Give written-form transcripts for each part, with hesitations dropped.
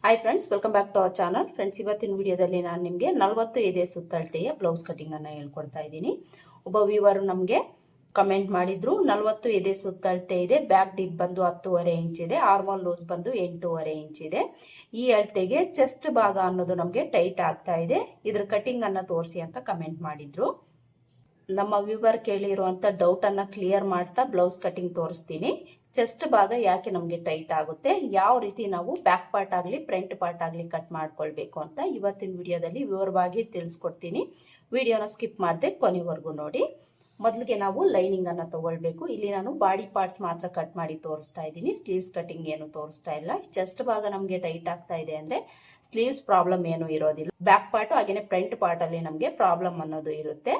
Hi friends, welcome back to our channel. Friends, ಇವತ್ತಿನ ವಿಡಿಯೋದಲ್ಲಿ ನಾನು ನಿಮಗೆ 40 ಎದೆ ಸುತ್ತಳತೆಯ ಬ್ಲೌಸ್ ಕಟಿಂಗನ್ನು ಹೇಳ್ಕೊಡ್ತಾ ಇದ್ದೀನಿ. ಒಬ್ಬ ವ್ಯೂವರ್ ನಮಗೆ ಕಮೆಂಟ್ ಮಾಡಿದ್ರು, 40 ಎದೆ ಸುತ್ತಳತೆ ಇದೆ, ಬ್ಯಾಕ್ ಡಿಪ್ ಬಂದು 10.5 ಇಂಚ್ ಇದೆ, ಆರ್ಮೋಲ್ ಲೂಸ್ ಬಂದು 8.5 ಇಂಚ್ ಇದೆ. ಈ ಅಳತೆಗೆ ಚೆಸ್ಟ್ ಭಾಗ ಅನ್ನೋದು ನಮಗೆ ಟೈಟ್ ಆಗ್ತಾ ಇದೆ, ಇದ್ರ ಕಟಿಂಗ್ ಅನ್ನ ತೋರಿಸಿ ಅಂತ ಕಮೆಂಟ್ ಮಾಡಿದ್ರು. ನಮ್ಮ ವ್ಯೂವರ್ ಕೇಳಿರುವಂತ ಡೌಟ್ ಅನ್ನ ಕ್ಲಿಯರ್ ಮಾಡ್ತಾ ಬ್ಲೌಸ್ ಕಟಿಂಗ್ ತೋರಿಸ್ತೀನಿ. ಚೆಸ್ಟ್ ಭಾಗ ಯಾಕೆ ನಮಗೆ ಟೈಟ್ ಆಗುತ್ತೆ, ಯಾವ ರೀತಿ ನಾವು ಬ್ಯಾಕ್ ಪಾರ್ಟ್ ಆಗಲಿ ಫ್ರಂಟ್ ಪಾರ್ಟ್ ಆಗಲಿ ಕಟ್ ಮಾಡ್ಕೊಳ್ಬೇಕು ಅಂತ ಇವತ್ತಿನ ವಿಡಿಯೋದಲ್ಲಿ ವಿವರವಾಗಿ ತಿಳಿಸ್ಕೊಡ್ತೀನಿ. ವಿಡಿಯೋನ ಸ್ಕಿಪ್ ಮಾಡದೆ ಕೊನೆವರೆಗೂ ನೋಡಿ. ಮೊದಲಿಗೆ ನಾವು ಲೈನಿಂಗ್ ಅನ್ನ ತಗೊಳ್ಬೇಕು. ಇಲ್ಲಿ ನಾನು ಬಾಡಿ ಪಾರ್ಟ್ಸ್ ಮಾತ್ರ ಕಟ್ ಮಾಡಿ ತೋರಿಸ್ತಾ ಇದ್ದೀನಿ, ಸ್ಲೀವ್ಸ್ ಕಟಿಂಗ್ ಏನು ತೋರಿಸ್ತಾ ಇಲ್ಲ. ಚೆಸ್ಟ್ ಭಾಗ ನಮಗೆ ಟೈಟ್ ಆಗ್ತಾ ಇದೆ ಅಂದ್ರೆ ಸ್ಲೀವ್ಸ್ ಪ್ರಾಬ್ಲಮ್ ಏನು ಇರೋದಿಲ್ಲ, ಬ್ಯಾಕ್ ಪಾರ್ಟ್ ಹಾಗೇನೆ ಫ್ರಂಟ್ ಪಾರ್ಟ್ ಅಲ್ಲಿ ನಮಗೆ ಪ್ರಾಬ್ಲಮ್ ಅನ್ನೋದು ಇರುತ್ತೆ.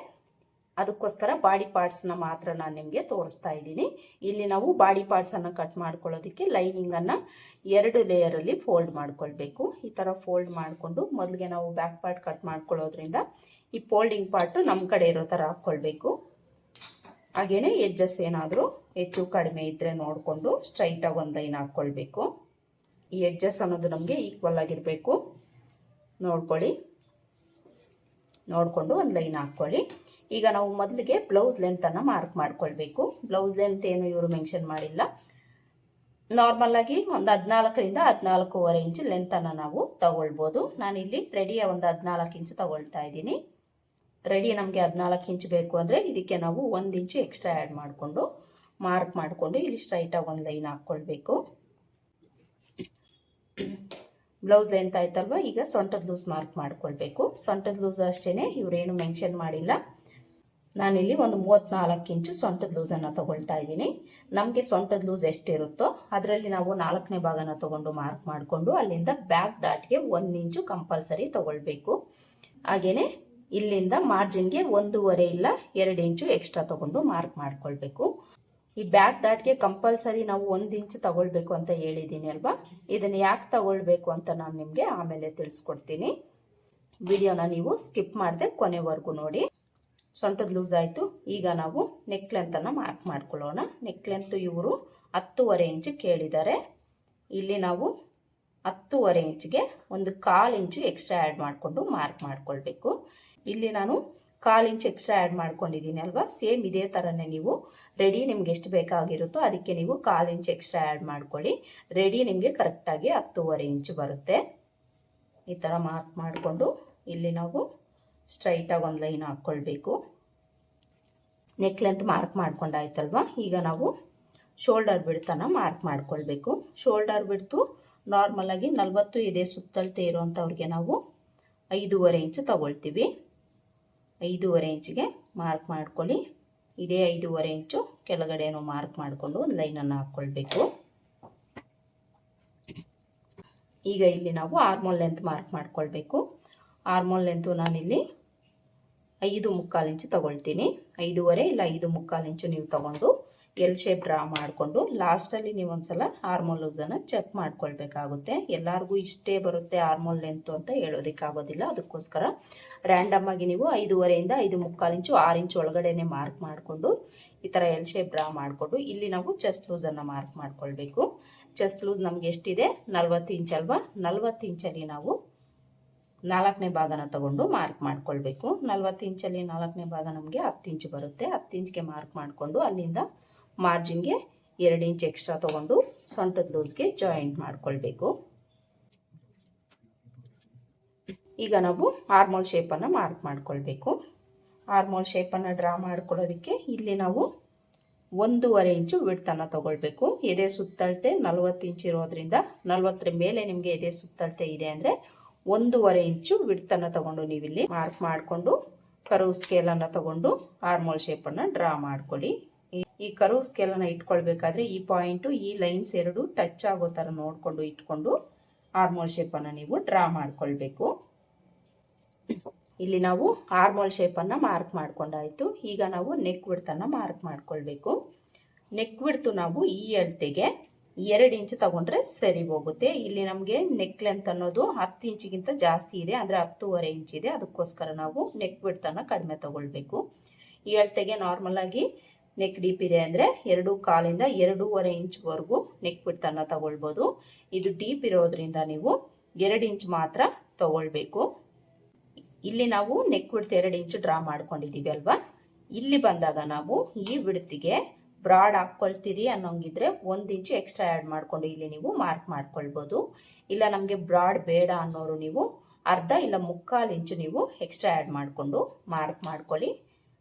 ಅದಕ್ಕೋಸ್ಕರ ಬಾಡಿ ಪಾರ್ಟ್ಸ್ನ ಮಾತ್ರ ನಾನು ನಿಮಗೆ ತೋರಿಸ್ತಾ ಇದ್ದೀನಿ. ಇಲ್ಲಿ ನಾವು ಬಾಡಿ ಪಾರ್ಟ್ಸನ್ನು ಕಟ್ ಮಾಡ್ಕೊಳ್ಳೋದಕ್ಕೆ ಲೈನಿಂಗನ್ನು 2 ಲೇಯರಲ್ಲಿ ಫೋಲ್ಡ್ ಮಾಡ್ಕೊಳ್ಬೇಕು. ಈ ಥರ ಫೋಲ್ಡ್ ಮಾಡಿಕೊಂಡು ಮೊದಲಿಗೆ ನಾವು ಬ್ಯಾಕ್ ಪಾರ್ಟ್ ಕಟ್ ಮಾಡ್ಕೊಳ್ಳೋದ್ರಿಂದ ಈ ಫೋಲ್ಡಿಂಗ್ ಪಾರ್ಟು ನಮ್ಮ ಕಡೆ ಇರೋ ಥರ ಹಾಕ್ಕೊಳ್ಬೇಕು. ಹಾಗೇನೆ ಎಡ್ಜಸ್ ಏನಾದರೂ ಹೆಚ್ಚು ಕಡಿಮೆ ಇದ್ದರೆ ನೋಡಿಕೊಂಡು ಸ್ಟ್ರೈಟಾಗಿ ಒಂದು ಲೈನ್ ಹಾಕ್ಕೊಳ್ಬೇಕು. ಈ ಎಡ್ಜಸ್ ಅನ್ನೋದು ನಮಗೆ ಈಕ್ವಲ್ ಆಗಿರಬೇಕು. ನೋಡಿಕೊಂಡು ಒಂದು ಲೈನ್ ಹಾಕ್ಕೊಳ್ಳಿ. ಈಗ ನಾವು ಮೊದಲಿಗೆ ಬ್ಲೌಸ್ ಲೆಂತನ್ನು ಮಾರ್ಕ್ ಮಾಡ್ಕೊಳ್ಬೇಕು. ಬ್ಲೌಸ್ ಲೆಂತ್ ಏನು ಇವರು ಮೆನ್ಷನ್ ಮಾಡಿಲ್ಲ, ನಾರ್ಮಲ್ ಆಗಿ ಒಂದು 14ರಿಂದ 14.5 ಇಂಚ್ ಲೆಂತನ್ನು ನಾವು ತಗೊಳ್ಬೋದು. ನಾನಿಲ್ಲಿ ರೆಡಿಯ ಒಂದು 14 ಇಂಚ್ ತಗೊಳ್ತಾ ಇದ್ದೀನಿ. ರೆಡಿ ನಮಗೆ 14 ಇಂಚ್ ಬೇಕು ಅಂದರೆ ಇದಕ್ಕೆ ನಾವು 1 ಇಂಚು ಎಕ್ಸ್ಟ್ರಾ ಆ್ಯಡ್ ಮಾಡಿಕೊಂಡು ಮಾರ್ಕ್ ಮಾಡಿಕೊಂಡು ಇಲ್ಲಿ ಸ್ಟ್ರೈಟಾಗಿ ಒಂದು ಲೈನ್ ಹಾಕ್ಕೊಳ್ಬೇಕು. ಬ್ಲೌಸ್ ಲೆಂತ್ ಆಯ್ತಲ್ವ, ಈಗ ಸೊಂಟದ ಲೂಸ್ ಮಾರ್ಕ್ ಮಾಡ್ಕೊಳ್ಬೇಕು. ಸೊಂಟದ ಲೂಸ್ ಅಷ್ಟೇ, ಇವರೇನು ಮೆನ್ಷನ್ ಮಾಡಿಲ್ಲ. ನಾನಿಲ್ಲಿ ಒಂದು 34 ಇಂಚು ಸೊಂಟದ ಲೂಸನ್ನು ತಗೊಳ್ತಾ ಇದ್ದೀನಿ. ನಮಗೆ ಸೊಂಟದ ಲೂಸ್ ಎಷ್ಟಿರುತ್ತೋ ಅದರಲ್ಲಿ ನಾವು 4ನೇ ಭಾಗನ ತಗೊಂಡು ಮಾರ್ಕ್ ಮಾಡಿಕೊಂಡು ಅಲ್ಲಿಂದ ಬ್ಯಾಕ್ ಡಾಟ್ಗೆ 1 ಇಂಚು ಕಂಪಲ್ಸರಿ ತಗೊಳ್ಬೇಕು. ಹಾಗೇನೆ ಇಲ್ಲಿಂದ ಮಾರ್ಜಿನ್ಗೆ 1.5 ಇಲ್ಲ 2 ಇಂಚು ಎಕ್ಸ್ಟ್ರಾ ತಗೊಂಡು ಮಾರ್ಕ್ ಮಾಡ್ಕೊಳ್ಬೇಕು. ಈ ಬ್ಯಾಕ್ ಡಾಟ್ಗೆ ಕಂಪಲ್ಸರಿ ನಾವು 1 ಇಂಚ್ ತಗೊಳ್ಬೇಕು ಅಂತ ಹೇಳಿದ್ದೀನಿ ಅಲ್ವಾ. ಇದನ್ನು ಯಾಕೆ ತಗೊಳ್ಬೇಕು ಅಂತ ನಾನು ನಿಮಗೆ ಆಮೇಲೆ ತಿಳಿಸ್ಕೊಡ್ತೀನಿ. ವಿಡಿಯೋನ ನೀವು ಸ್ಕಿಪ್ ಮಾಡದೆ ಕೊನೆವರೆಗೂ ನೋಡಿ. ಸೊಂಟದ ಲೂಸ್ ಆಯಿತು. ಈಗ ನಾವು ನೆಕ್ ಲೆಂತನ್ನು ಮಾರ್ಕ್ ಮಾಡ್ಕೊಳ್ಳೋಣ. ನೆಕ್ ಲೆಂತ್ ಇವರು 10.5 ಇಂಚ್ ಕೇಳಿದ್ದಾರೆ. ಇಲ್ಲಿ ನಾವು 10.5 ಇಂಚ್ಗೆ ಒಂದು 1/4 ಇಂಚು ಎಕ್ಸ್ಟ್ರಾ ಆ್ಯಡ್ ಮಾಡಿಕೊಂಡು ಮಾರ್ಕ್ ಮಾಡ್ಕೊಳ್ಬೇಕು. ಇಲ್ಲಿ ನಾನು 1/4 ಇಂಚ್ ಎಕ್ಸ್ಟ್ರಾ ಆ್ಯಡ್ ಮಾಡ್ಕೊಂಡಿದ್ದೀನಿ ಅಲ್ವಾ. ಸೇಮ್ ಇದೇ ಥರನೇ ನೀವು ರೆಡಿ ನಿಮ್ಗೆ ಎಷ್ಟು ಬೇಕಾಗಿರುತ್ತೋ ಅದಕ್ಕೆ ನೀವು 1/4 ಇಂಚ್ ಎಕ್ಸ್ಟ್ರಾ ಆ್ಯಡ್ ಮಾಡ್ಕೊಳ್ಳಿ. ರೆಡಿ ನಿಮಗೆ ಕರೆಕ್ಟಾಗಿ 10.5 ಇಂಚ್ ಬರುತ್ತೆ. ಈ ಥರ ಮಾರ್ಕ್ ಮಾಡಿಕೊಂಡು ಇಲ್ಲಿ ನಾವು ಸ್ಟ್ರೈಟಾಗಿ ಒಂದು ಲೈನ್ ಹಾಕ್ಕೊಳ್ಬೇಕು. ನೆಕ್ ಲೆಂತ್ ಮಾರ್ಕ್ ಮಾಡ್ಕೊಂಡಾಯ್ತಲ್ವ. ಈಗ ನಾವು ಶೋಲ್ಡರ್ ಬಿಡ್ತನ್ನು ಮಾರ್ಕ್ ಮಾಡ್ಕೊಳ್ಬೇಕು. ಶೋಲ್ಡರ್ ಬಿಡ್ತು ನಾರ್ಮಲ್ ಆಗಿ 40 ಎದೆ ಸುತ್ತಳತೆ ಇರುವಂಥವ್ರಿಗೆ ನಾವು 5.5 ಇಂಚ್ ತಗೊಳ್ತೀವಿ. 5.5 ಇಂಚ್ಗೆ ಮಾರ್ಕ್ ಮಾಡ್ಕೊಳ್ಳಿ. ಇದೇ 5.5 ಇಂಚು ಕೆಳಗಡೆನೂ ಮಾರ್ಕ್ ಮಾಡಿಕೊಂಡು ಒಂದು ಲೈನನ್ನು ಹಾಕ್ಕೊಳ್ಬೇಕು. ಈಗ ಇಲ್ಲಿ ನಾವು ಆರ್ಮೋಲ್ ಲೆಂತ್ ಮಾರ್ಕ್ ಮಾಡ್ಕೊಳ್ಬೇಕು. ಆರ್ಮೋಲ್ ಲೆಂತು ನಾನಿಲ್ಲಿ 5.75 ಇಂಚು ತಗೊಳ್ತೀನಿ. 5.5 ಇಲ್ಲ 5.75 ಇಂಚು ನೀವು ತಗೊಂಡು ಎಲ್ ಶೇಪ್ ಡ್ರಾ ಮಾಡಿಕೊಂಡು ಲಾಸ್ಟಲ್ಲಿ ನೀವು ಒಂದ್ಸಲ ಆರ್ಮೋಲ್ ಲೂಸನ್ನು ಚೆಕ್ ಮಾಡ್ಕೊಳ್ಬೇಕಾಗುತ್ತೆ. ಎಲ್ಲರಿಗೂ ಇಷ್ಟೇ ಬರುತ್ತೆ ಆರ್ಮೋಲ್ ಲೆಂತು ಅಂತ ಹೇಳೋದಕ್ಕಾಗೋದಿಲ್ಲ. ಅದಕ್ಕೋಸ್ಕರ ರ್ಯಾಂಡಮ್ ಆಗಿ ನೀವು 5.5ಇಂದ 5.75 ಇಂಚು 6 ಇಂಚ್ ಒಳಗಡೆನೆ ಮಾರ್ಕ್ ಮಾಡಿಕೊಂಡು ಈ ಥರ ಎಲ್ ಶೇಪ್ ಡ್ರಾ ಮಾಡಿಕೊಂಡು ಇಲ್ಲಿ ನಾವು ಚೆಸ್ಟ್ ಲೂಸನ್ನು ಮಾರ್ಕ್ ಮಾಡ್ಕೊಳ್ಬೇಕು. ಚೆಸ್ಟ್ ಲೂಸ್ ನಮ್ಗೆ ಎಷ್ಟಿದೆ 40 ಇಂಚ್ ಅಲ್ವಾ. 40 ಇಂಚಲ್ಲಿ ನಾವು 4ನೇ ಭಾಗನ ತಗೊಂಡು ಮಾರ್ಕ್ ಮಾಡ್ಕೊಳ್ಬೇಕು. 40 ಇಂಚಲ್ಲಿ 4ನೇ ಭಾಗ ನಮಗೆ 10 ಇಂಚ್ ಬರುತ್ತೆ. 10 ಇಂಚ್ಗೆ ಮಾರ್ಕ್ ಮಾಡಿಕೊಂಡು ಅಲ್ಲಿಂದ ಮಾರ್ಜಿನ್ಗೆ 2 ಇಂಚ್ ಎಕ್ಸ್ಟ್ರಾ ತಗೊಂಡು ಸೊಂಟದ ಲೂಸ್ಗೆ ಜಾಯಿಂಟ್ ಮಾಡ್ಕೊಳ್ಬೇಕು. ಈಗ ನಾವು ಆರ್ಮೋಲ್ ಶೇಪನ್ನು ಮಾರ್ಕ್ ಮಾಡ್ಕೊಳ್ಬೇಕು. ಆರ್ಮೋಲ್ ಶೇಪನ್ನು ಡ್ರಾ ಮಾಡ್ಕೊಳ್ಳೋದಕ್ಕೆ ಇಲ್ಲಿ ನಾವು 1.5 ಇಂಚು ವಿಡ್ತನ್ನು ತಗೊಳ್ಬೇಕು. ಎದೆ ಸುತ್ತಳತೆ 40 ಇಂಚ್ ಇರೋದ್ರಿಂದ 40ರ ಮೇಲೆ ನಿಮಗೆ ಎದೆ ಸುತ್ತಳತೆ ಇದೆ ಅಂದರೆ 1.5 ಇಂಚು ವಿಡ್ತನ್ನು ತಗೊಂಡು ನೀವಿಲ್ಲಿ ಮಾರ್ಕ್ ಮಾಡಿಕೊಂಡು ಕರ್ವ್ ಸ್ಕೇಲನ್ನು ತಗೊಂಡು ಆರ್ಮೋಲ್ ಶೇಪನ್ನು ಡ್ರಾ ಮಾಡ್ಕೊಳ್ಳಿ. ಈ ಕರ್ವ್ ಸ್ಕೇಲನ್ನು ಇಟ್ಕೊಳ್ಬೇಕಾದ್ರೆ ಈ ಪಾಯಿಂಟು ಈ ಲೈನ್ಸ್ ಎರಡು ಟಚ್ ಆಗೋ ಥರ ನೋಡಿಕೊಂಡು ಇಟ್ಕೊಂಡು ಆರ್ಮೋಲ್ ಶೇಪನ್ನು ನೀವು ಡ್ರಾ ಮಾಡ್ಕೊಳ್ಬೇಕು. ಇಲ್ಲಿ ನಾವು ಆರ್ಮೋಲ್ ಶೇಪನ್ನು ಮಾರ್ಕ್ ಮಾಡ್ಕೊಂಡಾಯಿತು. ಈಗ ನಾವು ನೆಕ್ ವಿಡ್ತನ್ನು ಮಾರ್ಕ್ ಮಾಡ್ಕೊಳ್ಬೇಕು. ನೆಕ್ ವಿಡ್ತು ನಾವು ಈ ಅಳತೆಗೆ 2 ಇಂಚ್ ತಗೊಂಡ್ರೆ ಸರಿ ಹೋಗುತ್ತೆ. ಇಲ್ಲಿ ನಮಗೆ ನೆಕ್ ಲೆಂತ್ ಅನ್ನೋದು 10 ಇಂಚಿಗಿಂತ ಜಾಸ್ತಿ ಇದೆ, ಅಂದರೆ 10.5 ಇಂಚ್ ಇದೆ. ಅದಕ್ಕೋಸ್ಕರ ನಾವು ನೆಕ್ ವಿಡ್ತನ್ನು ಕಡಿಮೆ ತಗೊಳ್ಬೇಕು. ಈ ಅಳತೆಗೆ ನಾರ್ಮಲ್ ಆಗಿ ನೆಕ್ ಡೀಪ್ ಇದೆ ಅಂದರೆ 2.25ಇಂದ 2.5 ಇಂಚ್ವರೆಗೂ ನೆಕ್ ವಿಡ್ತನ್ನು ತಗೊಳ್ಬೋದು. ಇದು ಡೀಪ್ ಇರೋದ್ರಿಂದ ನೀವು 2 ಇಂಚ್ ಮಾತ್ರ ತಗೊಳ್ಬೇಕು. ಇಲ್ಲಿ ನಾವು ನೆಕ್ ವಿಡ್ತ್ 2 ಇಂಚ್ ಡ್ರಾ ಮಾಡ್ಕೊಂಡಿದ್ದೀವಿ ಅಲ್ವಾ, ಇಲ್ಲಿ ಬಂದಾಗ ನಾವು ಈ ವಿಡ್ತಿಗೆ ಬ್ರಾಡ್ ಹಾಕ್ಕೊಳ್ತೀರಿ ಅನ್ನೋಂಗಿದ್ರೆ 1 ಇಂಚ್ ಎಕ್ಸ್ಟ್ರಾ ಆ್ಯಡ್ ಮಾಡಿಕೊಂಡು ಇಲ್ಲಿ ನೀವು ಮಾರ್ಕ್ ಮಾಡ್ಕೊಳ್ಬೋದು. ಇಲ್ಲ ನಮಗೆ ಬ್ರಾಡ್ ಬೇಡ ಅನ್ನೋರು ನೀವು ಅರ್ಧ ಇಲ್ಲ 3/4 ಇಂಚು ನೀವು ಎಕ್ಸ್ಟ್ರಾ ಆ್ಯಡ್ ಮಾಡಿಕೊಂಡು ಮಾರ್ಕ್ ಮಾಡ್ಕೊಳ್ಳಿ.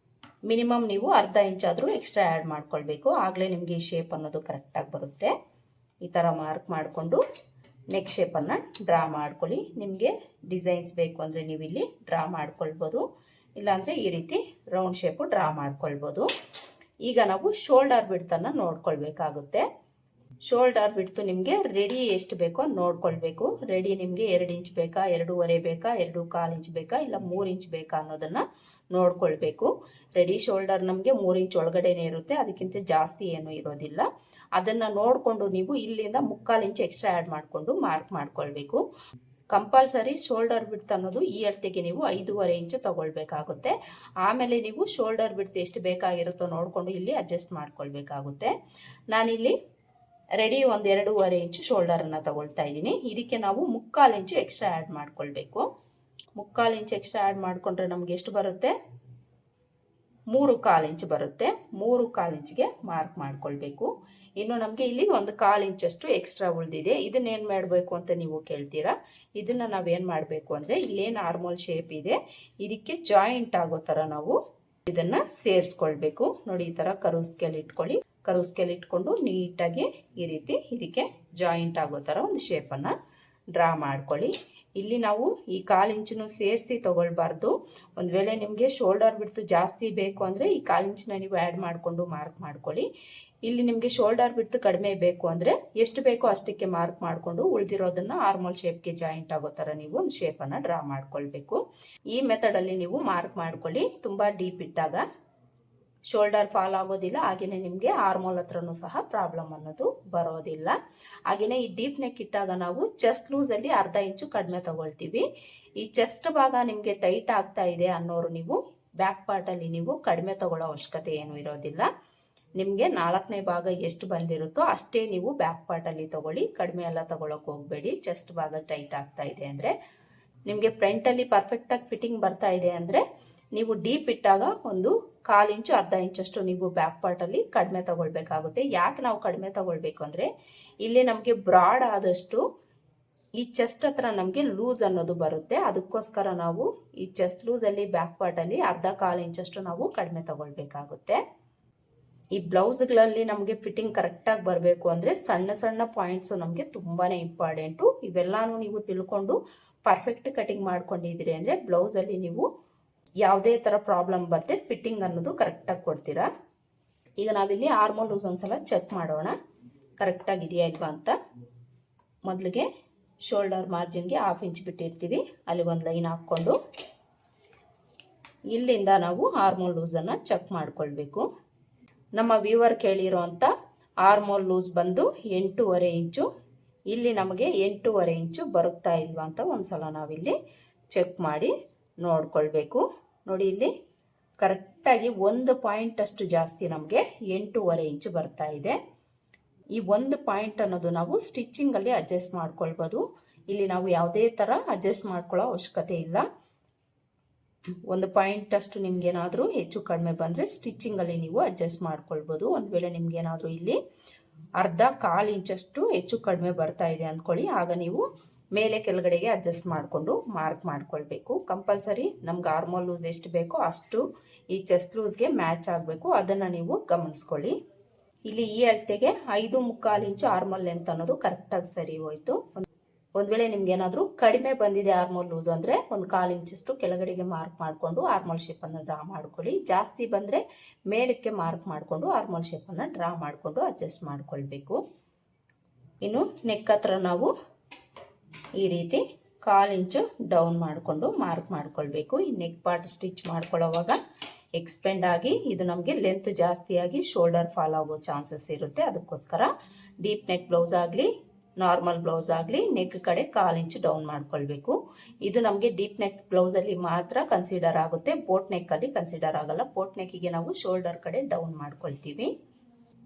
ಮಿನಿಮಮ್ ನೀವು ಅರ್ಧ ಇಂಚ್ ಆದರೂ ಎಕ್ಸ್ಟ್ರಾ ಆ್ಯಡ್ ಮಾಡ್ಕೊಳ್ಬೇಕು, ಆಗಲೇ ನಿಮಗೆ ಈ ಶೇಪ್ ಅನ್ನೋದು ಕರೆಕ್ಟಾಗಿ ಬರುತ್ತೆ. ಈ ಥರ ಮಾರ್ಕ್ ಮಾಡಿಕೊಂಡು ನೆಕ್ ಶೇಪನ್ನು ಡ್ರಾ ಮಾಡ್ಕೊಳ್ಳಿ. ನಿಮಗೆ ಡಿಸೈನ್ಸ್ ಬೇಕು ಅಂದರೆ ನೀವು ಇಲ್ಲಿ ಡ್ರಾ ಮಾಡ್ಕೊಳ್ಬೋದು, ಇಲ್ಲಾಂದರೆ ಈ ರೀತಿ ರೌಂಡ್ ಶೇಪು ಡ್ರಾ ಮಾಡ್ಕೊಳ್ಬೋದು. ಈಗ ನಾವು ಶೋಲ್ಡರ್ ಬಿಡ್ತನ್ನು ನೋಡ್ಕೊಳ್ಬೇಕಾಗುತ್ತೆ. ಶೋಲ್ಡರ್ ಬಿಡ್ತು ನಿಮಗೆ ರೆಡಿ ಎಷ್ಟು ಬೇಕೋ ನೋಡ್ಕೊಳ್ಬೇಕು. ರೆಡಿ ನಿಮಗೆ 2 ಇಂಚ್ ಬೇಕಾ, 2.5 ಬೇಕಾ, 2.25 ಇಂಚ್ ಬೇಕಾ, ಇಲ್ಲ 3 ಇಂಚ್ ಬೇಕಾ ಅನ್ನೋದನ್ನು ನೋಡ್ಕೊಳ್ಬೇಕು. ರೆಡಿ ಶೋಲ್ಡರ್ ನಮಗೆ 3 ಇಂಚ್ ಒಳಗಡೆನೇ ಇರುತ್ತೆ, ಅದಕ್ಕಿಂತ ಜಾಸ್ತಿ ಏನೂ ಇರೋದಿಲ್ಲ. ಅದನ್ನು ನೋಡಿಕೊಂಡು ನೀವು ಇಲ್ಲಿಂದ 3/4 ಇಂಚ್ ಎಕ್ಸ್ಟ್ರಾ ಆ್ಯಡ್ ಮಾಡಿಕೊಂಡು ಮಾರ್ಕ್ ಮಾಡ್ಕೊಳ್ಬೇಕು. ಕಂಪಲ್ಸರಿ ಶೋಲ್ಡರ್ ಬಿಡ್ತ್ ಅನ್ನೋದು ಈ ಅಳತೆಗೆ ನೀವು 5.5 ಇಂಚ್ ತಗೊಳ್ಬೇಕಾಗುತ್ತೆ. ಆಮೇಲೆ ನೀವು ಶೋಲ್ಡರ್ ಬಿಡ್ತ್ ಎಷ್ಟು ಬೇಕಾಗಿರುತ್ತೋ ನೋಡಿಕೊಂಡು ಇಲ್ಲಿ ಅಡ್ಜಸ್ಟ್ ಮಾಡ್ಕೊಳ್ಬೇಕಾಗುತ್ತೆ. ನಾನಿಲ್ಲಿ ರೆಡಿ 2.5 ಇಂಚು ಶೋಲ್ಡರನ್ನು ತಗೊಳ್ತಾ ಇದ್ದೀನಿ. ಇದಕ್ಕೆ ನಾವು 3/4 ಇಂಚು ಎಕ್ಸ್ಟ್ರಾ ಆ್ಯಡ್ ಮಾಡ್ಕೊಳ್ಬೇಕು. 3/4 ಇಂಚ್ ಎಕ್ಸ್ಟ್ರಾ ಆ್ಯಡ್ ಮಾಡಿಕೊಂಡ್ರೆ ನಮಗೆ ಎಷ್ಟು ಬರುತ್ತೆ, 3/4 ಇಂಚ್ ಬರುತ್ತೆ. 3/4 ಇಂಚ್ಗೆ ಮಾರ್ಕ್ ಮಾಡ್ಕೊಳ್ಬೇಕು. ಇನ್ನು ನಮಗೆ ಇಲ್ಲಿ 1/4 ಇಂಚಷ್ಟು ಎಕ್ಸ್ಟ್ರಾ ಉಳಿದಿದೆ. ಇದನ್ನೇನು ಮಾಡಬೇಕು ಅಂತ ನೀವು ಕೇಳ್ತೀರಾ. ಇದನ್ನು ನಾವೇನು ಮಾಡಬೇಕು ಅಂದರೆ ಇಲ್ಲೇನು ಆರ್ಮೋಲ್ ಶೇಪ್ ಇದೆ ಇದಕ್ಕೆ ಜಾಯಿಂಟ್ ಆಗೋ ಥರ ನಾವು ಇದನ್ನು ಸೇರಿಸ್ಕೊಳ್ಬೇಕು. ನೋಡಿ, ಈ ಥರ ಕರ್ವ್ ಸ್ಕೇಲ್ ಇಟ್ಕೊಳ್ಳಿ. ಕರ್ವ್ ಸ್ಕೇಲ್ ಇಟ್ಕೊಂಡು ನೀಟಾಗಿ ಈ ರೀತಿ ಇದಕ್ಕೆ ಜಾಯಿಂಟ್ ಆಗೋ ಥರ ಒಂದು ಶೇಪನ್ನು ಡ್ರಾ ಮಾಡ್ಕೊಳ್ಳಿ. ಇಲ್ಲಿ ನಾವು ಈ 1/4 ಇಂಚನ್ನು ಸೇರಿಸಿ ತಗೊಳ್ಬಾರ್ದು. ಒಂದು ವೇಳೆ ನಿಮಗೆ ಶೋಲ್ಡರ್ ಬಿಡ್ತು ಜಾಸ್ತಿ ಬೇಕು ಅಂದರೆ ಈ 1/4 ಇಂಚನ್ನ ನೀವು ಆ್ಯಡ್ ಮಾಡಿಕೊಂಡು ಮಾರ್ಕ್ ಮಾಡ್ಕೊಳ್ಳಿ. ಇಲ್ಲಿ ನಿಮಗೆ ಶೋಲ್ಡರ್ ಬಿಡ್ತು ಕಡಿಮೆ ಬೇಕು ಅಂದರೆ ಎಷ್ಟು ಬೇಕೋ ಅಷ್ಟಕ್ಕೆ ಮಾರ್ಕ್ ಮಾಡಿಕೊಂಡು ಉಳಿದಿರೋದನ್ನು ಆರ್ಮೋಲ್ ಶೇಪ್ಗೆ ಜಾಯಿಂಟ್ ಆಗೋ ಥರ ನೀವು ಒಂದು ಶೇಪನ್ನು ಡ್ರಾ ಮಾಡ್ಕೊಳ್ಬೇಕು. ಈ ಮೆಥಡಲ್ಲಿ ನೀವು ಮಾರ್ಕ್ ಮಾಡ್ಕೊಳ್ಳಿ. ತುಂಬ ಡೀಪ್ ಇಟ್ಟಾಗ ಶೋಲ್ಡರ್ ಫಾಲ್ ಆಗೋದಿಲ್ಲ, ಹಾಗೆಯೇ ನಿಮಗೆ ಆರ್ಮೋಲ್ ಹತ್ರನೂ ಸಹ ಪ್ರಾಬ್ಲಮ್ ಅನ್ನೋದು ಬರೋದಿಲ್ಲ. ಹಾಗೆಯೇ ಈ ಡೀಪ್ ನೆಕ್ ಇಟ್ಟಾಗ ನಾವು ಚೆಸ್ಟ್ ಲೂಸಲ್ಲಿ ಅರ್ಧ ಇಂಚು ಕಡಿಮೆ ತಗೊಳ್ತೀವಿ. ಈ ಚೆಸ್ಟ್ ಭಾಗ ನಿಮಗೆ ಟೈಟ್ ಆಗ್ತಾ ಇದೆ ಅನ್ನೋರು ನೀವು ಬ್ಯಾಕ್ ಪಾರ್ಟಲ್ಲಿ ನೀವು ಕಡಿಮೆ ತಗೊಳ್ಳೋ ಅವಶ್ಯಕತೆ ಏನೂ ಇರೋದಿಲ್ಲ. ನಿಮಗೆ 4ನೇ ಭಾಗ ಎಷ್ಟು ಬಂದಿರುತ್ತೋ ಅಷ್ಟೇ ನೀವು ಬ್ಯಾಕ್ ಪಾರ್ಟಲ್ಲಿ ತಗೊಳ್ಳಿ, ಕಡಿಮೆ ಎಲ್ಲ ತಗೊಳ್ಳೋಕೆ ಹೋಗಬೇಡಿ. ಚೆಸ್ಟ್ ಭಾಗ ಟೈಟ್ ಆಗ್ತಾ ಇದೆ ಅಂದರೆ ನಿಮಗೆ ಫ್ರಂಟಲ್ಲಿ ಪರ್ಫೆಕ್ಟಾಗಿ ಫಿಟ್ಟಿಂಗ್ ಬರ್ತಾ ಇದೆ ಅಂದರೆ ನೀವು ಡೀಪ್ ಇಟ್ಟಾಗ 1/4 ಇಂಚು ಅರ್ಧ ಇಂಚಷ್ಟು ನೀವು ಬ್ಯಾಕ್ ಪಾರ್ಟಲ್ಲಿ ಕಡಿಮೆ ತಗೊಳ್ಬೇಕಾಗುತ್ತೆ. ಯಾಕೆ ನಾವು ಕಡಿಮೆ ತಗೊಳ್ಬೇಕು ಅಂದರೆ ಇಲ್ಲಿ ನಮಗೆ ಬ್ರಾಡ್ ಆದಷ್ಟು ಈ ಚೆಸ್ಟ್ ಹತ್ರ ನಮಗೆ ಲೂಸ್ ಅನ್ನೋದು ಬರುತ್ತೆ. ಅದಕ್ಕೋಸ್ಕರ ನಾವು ಈ ಚೆಸ್ಟ್ ಲೂಸಲ್ಲಿ ಬ್ಯಾಕ್ ಪಾರ್ಟಲ್ಲಿ 1/4 ಇಂಚಷ್ಟು ನಾವು ಕಡಿಮೆ ತಗೊಳ್ಬೇಕಾಗುತ್ತೆ. ಈ ಬ್ಲೌಸ್ಗಳಲ್ಲಿ ನಮಗೆ ಫಿಟ್ಟಿಂಗ್ ಕರೆಕ್ಟಾಗಿ ಬರಬೇಕು ಅಂದರೆ ಸಣ್ಣ ಸಣ್ಣ ಪಾಯಿಂಟ್ಸು ನಮಗೆ ತುಂಬಾ ಇಂಪಾರ್ಟೆಂಟು. ಇವೆಲ್ಲನೂ ನೀವು ತಿಳ್ಕೊಂಡು ಪರ್ಫೆಕ್ಟ್ ಕಟಿಂಗ್ ಮಾಡ್ಕೊಂಡಿದ್ದೀರಿ ಅಂದರೆ ಬ್ಲೌಸಲ್ಲಿ ನೀವು ಯಾವುದೇ ಥರ ಪ್ರಾಬ್ಲಮ್ ಬರುತ್ತೆ ಫಿಟ್ಟಿಂಗ್ ಅನ್ನೋದು ಕರೆಕ್ಟಾಗಿ ಕೊಡ್ತೀರಾ. ಈಗ ನಾವಿಲ್ಲಿ ಆರ್ಮೋಲ್ ಲೂಸ್ ಒಂದ್ಸಲ ಚೆಕ್ ಮಾಡೋಣ ಕರೆಕ್ಟಾಗಿದೆಯಾ ಇಲ್ವಾ ಅಂತ. ಮೊದಲಿಗೆ ಶೋಲ್ಡರ್ ಮಾರ್ಜಿನ್ಗೆ 1/2 ಇಂಚ್ ಬಿಟ್ಟಿರ್ತೀವಿ, ಅಲ್ಲಿ ಒಂದು ಲೈನ್ ಹಾಕ್ಕೊಂಡು ಇಲ್ಲಿಂದ ನಾವು ಆರ್ಮೋಲ್ ಲೂಸನ್ನು ಚೆಕ್ ಮಾಡ್ಕೊಳ್ಬೇಕು. ನಮ್ಮ ವ್ಯೂವರ್ ಕೇಳಿರೋಂಥ ಆರ್ಮೋಲ್ ಲೂಸ್ ಬಂದು 8.5 ಇಂಚು. ಇಲ್ಲಿ ನಮಗೆ 8.5 ಇಂಚು ಬರುತ್ತಾ ಇಲ್ವಾ ಅಂತ ಒಂದ್ಸಲ ನಾವಿಲ್ಲಿ ಚೆಕ್ ಮಾಡಿ ನೋಡ್ಕೊಳ್ಬೇಕು. ನೋಡಿ, ಇಲ್ಲಿ ಕರೆಕ್ಟಾಗಿ 1 ಪಾಯಿಂಟ್ ಅಷ್ಟು ಜಾಸ್ತಿ ನಮಗೆ 8.5 ಇಂಚು ಬರ್ತಾ ಇದೆ. ಈ 1 ಪಾಯಿಂಟ್ ಅನ್ನೋದು ನಾವು ಸ್ಟಿಚ್ಚಿಂಗಲ್ಲಿ ಅಡ್ಜಸ್ಟ್ ಮಾಡ್ಕೊಳ್ಬೋದು. ಇಲ್ಲಿ ನಾವು ಯಾವುದೇ ಥರ ಅಡ್ಜಸ್ಟ್ ಮಾಡ್ಕೊಳ್ಳೋ ಅವಶ್ಯಕತೆ ಇಲ್ಲ. 1 ಪಾಯಿಂಟ್ ಅಷ್ಟು ನಿಮ್ಗೇನಾದರೂ ಹೆಚ್ಚು ಕಡಿಮೆ ಬಂದರೆ ಸ್ಟಿಚ್ಚಿಂಗಲ್ಲಿ ನೀವು ಅಡ್ಜಸ್ಟ್ ಮಾಡ್ಕೊಳ್ಬೋದು. ಒಂದು ವೇಳೆ ನಿಮ್ಗೇನಾದರೂ ಇಲ್ಲಿ 1/4 ಇಂಚಷ್ಟು ಹೆಚ್ಚು ಕಡಿಮೆ ಬರ್ತಾ ಇದೆ ಅಂದ್ಕೊಳ್ಳಿ, ಆಗ ನೀವು ಮೇಲೆ ಕೆಳಗಡೆಗೆ ಅಡ್ಜಸ್ಟ್ ಮಾಡಿಕೊಂಡು ಮಾರ್ಕ್ ಮಾಡ್ಕೊಳ್ಬೇಕು. ಕಂಪಲ್ಸರಿ ನಮ್ಗೆ ಆರ್ಮೋಲ್ ಲೂಸ್ ಎಷ್ಟು ಬೇಕೋ ಅಷ್ಟು ಈ ಚೆಸ್ಟ್ ಲೂಸ್ಗೆ ಮ್ಯಾಚ್ ಆಗಬೇಕು, ಅದನ್ನು ನೀವು ಗಮನಿಸ್ಕೊಳ್ಳಿ. ಇಲ್ಲಿ ಈ ಅಳತೆಗೆ 5.25 ಇಂಚು ಆರ್ಮೋಲ್ ಲೆಂತ್ ಅನ್ನೋದು ಕರೆಕ್ಟಾಗಿ ಸರಿ ಹೋಯಿತು. ಒಂದು ವೇಳೆ ನಿಮ್ಗೆ ಏನಾದರೂ ಕಡಿಮೆ ಬಂದಿದೆ ಆರ್ಮೋಲ್ ಲೂಸ್ ಅಂದರೆ 1/4 ಇಂಚಷ್ಟು ಕೆಳಗಡೆಗೆ ಮಾರ್ಕ್ ಮಾಡಿಕೊಂಡು ಆರ್ಮೋಲ್ ಶೇಪನ್ನು ಡ್ರಾ ಮಾಡ್ಕೊಳ್ಳಿ. ಜಾಸ್ತಿ ಬಂದರೆ ಮೇಲಕ್ಕೆ ಮಾರ್ಕ್ ಮಾಡಿಕೊಂಡು ಆರ್ಮೋಲ್ ಶೇಪನ್ನು ಡ್ರಾ ಮಾಡಿಕೊಂಡು ಅಡ್ಜಸ್ಟ್ ಮಾಡ್ಕೊಳ್ಬೇಕು. ಇನ್ನು ನೆಕ್ ಹತ್ರ ನಾವು ಈ ರೀತಿ 1/4 ಇಂಚು ಡೌನ್ ಮಾಡಿಕೊಂಡು ಮಾರ್ಕ್ ಮಾಡ್ಕೊಳ್ಬೇಕು. ಈ ನೆಕ್ ಪಾರ್ಟ್ ಸ್ಟಿಚ್ ಮಾಡ್ಕೊಳ್ಳೋವಾಗ ಎಕ್ಸ್ಪೆಂಡ್ ಆಗಿ ಇದು ನಮಗೆ ಲೆಂತ್ ಜಾಸ್ತಿಯಾಗಿ ಶೋಲ್ಡರ್ ಫಾಲ್ ಆಗೋ ಚಾನ್ಸಸ್ ಇರುತ್ತೆ. ಅದಕ್ಕೋಸ್ಕರ ಡೀಪ್ ನೆಕ್ ಬ್ಲೌಸ್ ಆಗಲಿ ನಾರ್ಮಲ್ ಬ್ಲೌಸ್ ಆಗಲಿ ನೆಕ್ ಕಡೆ 1/4 ಇಂಚು ಡೌನ್ ಮಾಡ್ಕೊಳ್ಬೇಕು. ಇದು ನಮಗೆ ಡೀಪ್ ನೆಕ್ ಬ್ಲೌಸಲ್ಲಿ ಮಾತ್ರ ಕನ್ಸಿಡರ್ ಆಗುತ್ತೆ, ಬೋಟ್ ನೆಕ್ಕಲ್ಲಿ ಕನ್ಸಿಡರ್ ಆಗಲ್ಲ. ಬೋಟ್ ನೆಕ್ಕಿಗೆ ನಾವು ಶೋಲ್ಡರ್ ಕಡೆ ಡೌನ್ ಮಾಡ್ಕೊಳ್ತೀವಿ.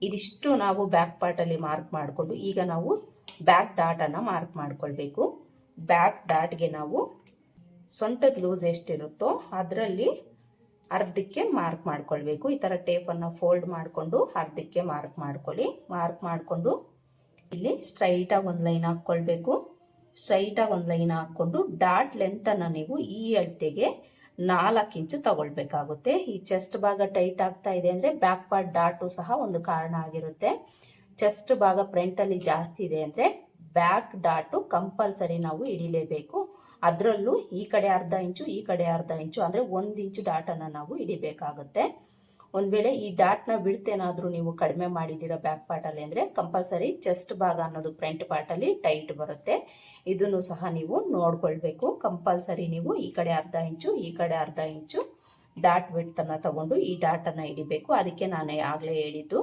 ಇದಿಷ್ಟು ನಾವು ಬ್ಯಾಕ್ ಪಾರ್ಟಲ್ಲಿ ಮಾರ್ಕ್ ಮಾಡಿಕೊಂಡು ಈಗ ನಾವು ಬ್ಯಾಕ್ ಡಾಟನ್ನು ಮಾರ್ಕ್ ಮಾಡ್ಕೊಳ್ಬೇಕು. ಬ್ಯಾಕ್ ಡಾಟ್ಗೆ ನಾವು ಸೊಂಟದ ಲೂಸ್ ಎಷ್ಟಿರುತ್ತೋ ಅದರಲ್ಲಿ ಅರ್ಧಕ್ಕೆ ಮಾರ್ಕ್ ಮಾಡ್ಕೊಳ್ಬೇಕು. ಈ ಥರ ಟೇಪನ್ನು ಫೋಲ್ಡ್ ಮಾಡಿಕೊಂಡು ಅರ್ಧಕ್ಕೆ ಮಾರ್ಕ್ ಮಾಡ್ಕೊಳ್ಳಿ. ಮಾರ್ಕ್ ಮಾಡಿಕೊಂಡು ಇಲ್ಲಿ ಸ್ಟ್ರೈಟಾಗಿ ಒಂದು ಲೈನ್ ಹಾಕ್ಕೊಳ್ಬೇಕು. ಸ್ಟ್ರೈಟಾಗಿ ಒಂದು ಲೈನ್ ಹಾಕ್ಕೊಂಡು ಡಾಟ್ ಲೆಂತನ್ನು ನೀವು ಈ ಅಳತೆಗೆ 4 ಇಂಚು ತಗೊಳ್ಬೇಕಾಗುತ್ತೆ. ಈ ಚೆಸ್ಟ್ ಭಾಗ ಟೈಟ್ ಆಗ್ತಾ ಇದೆ ಅಂದರೆ ಬ್ಯಾಕ್ ಪಾರ್ಟ್ ಡಾಟು ಸಹ ಒಂದು ಕಾರಣ ಆಗಿರುತ್ತೆ. ಚೆಸ್ಟ್ ಭಾಗ ಫ್ರಂಟಲ್ಲಿ ಜಾಸ್ತಿ ಇದೆ ಅಂದರೆ ಬ್ಯಾಕ್ ಡಾಟು ಕಂಪಲ್ಸರಿ ನಾವು ಹಿಡಿಲೇಬೇಕು. ಅದರಲ್ಲೂ ಈ ಕಡೆ ಅರ್ಧ ಇಂಚು, ಈ ಕಡೆ ಅರ್ಧ ಇಂಚು ಅಂದರೆ 1 ಇಂಚು ಡಾಟನ್ನು ನಾವು ಹಿಡಿಬೇಕಾಗುತ್ತೆ. ಒಂದು ವೇಳೆ ಈ ಡಾಟ್ನ ವಿಡ್ತ್ ಏನಾದರೂ ನೀವು ಕಡಿಮೆ ಮಾಡಿದ್ದೀರಾ ಬ್ಯಾಕ್ ಪಾರ್ಟಲ್ಲಿ ಅಂದರೆ ಕಂಪಲ್ಸರಿ ಚೆಸ್ಟ್ ಭಾಗ ಅನ್ನೋದು ಫ್ರಂಟ್ ಪಾರ್ಟಲ್ಲಿ ಟೈಟ್ ಬರುತ್ತೆ. ಇದನ್ನು ಸಹ ನೀವು ನೋಡ್ಕೊಳ್ಬೇಕು. ಕಂಪಲ್ಸರಿ ನೀವು ಈ ಕಡೆ ಅರ್ಧ ಇಂಚು, ಈ ಕಡೆ ಅರ್ಧ ಇಂಚು ಡಾಟ್ ವಿಡ್ತನ್ನು ತಗೊಂಡು ಈ ಡಾಟನ್ನು ಹಿಡಿಬೇಕು. ಅದಕ್ಕೆ ನಾನು ಆಗಲೇ ಹೇಳಿದ್ದು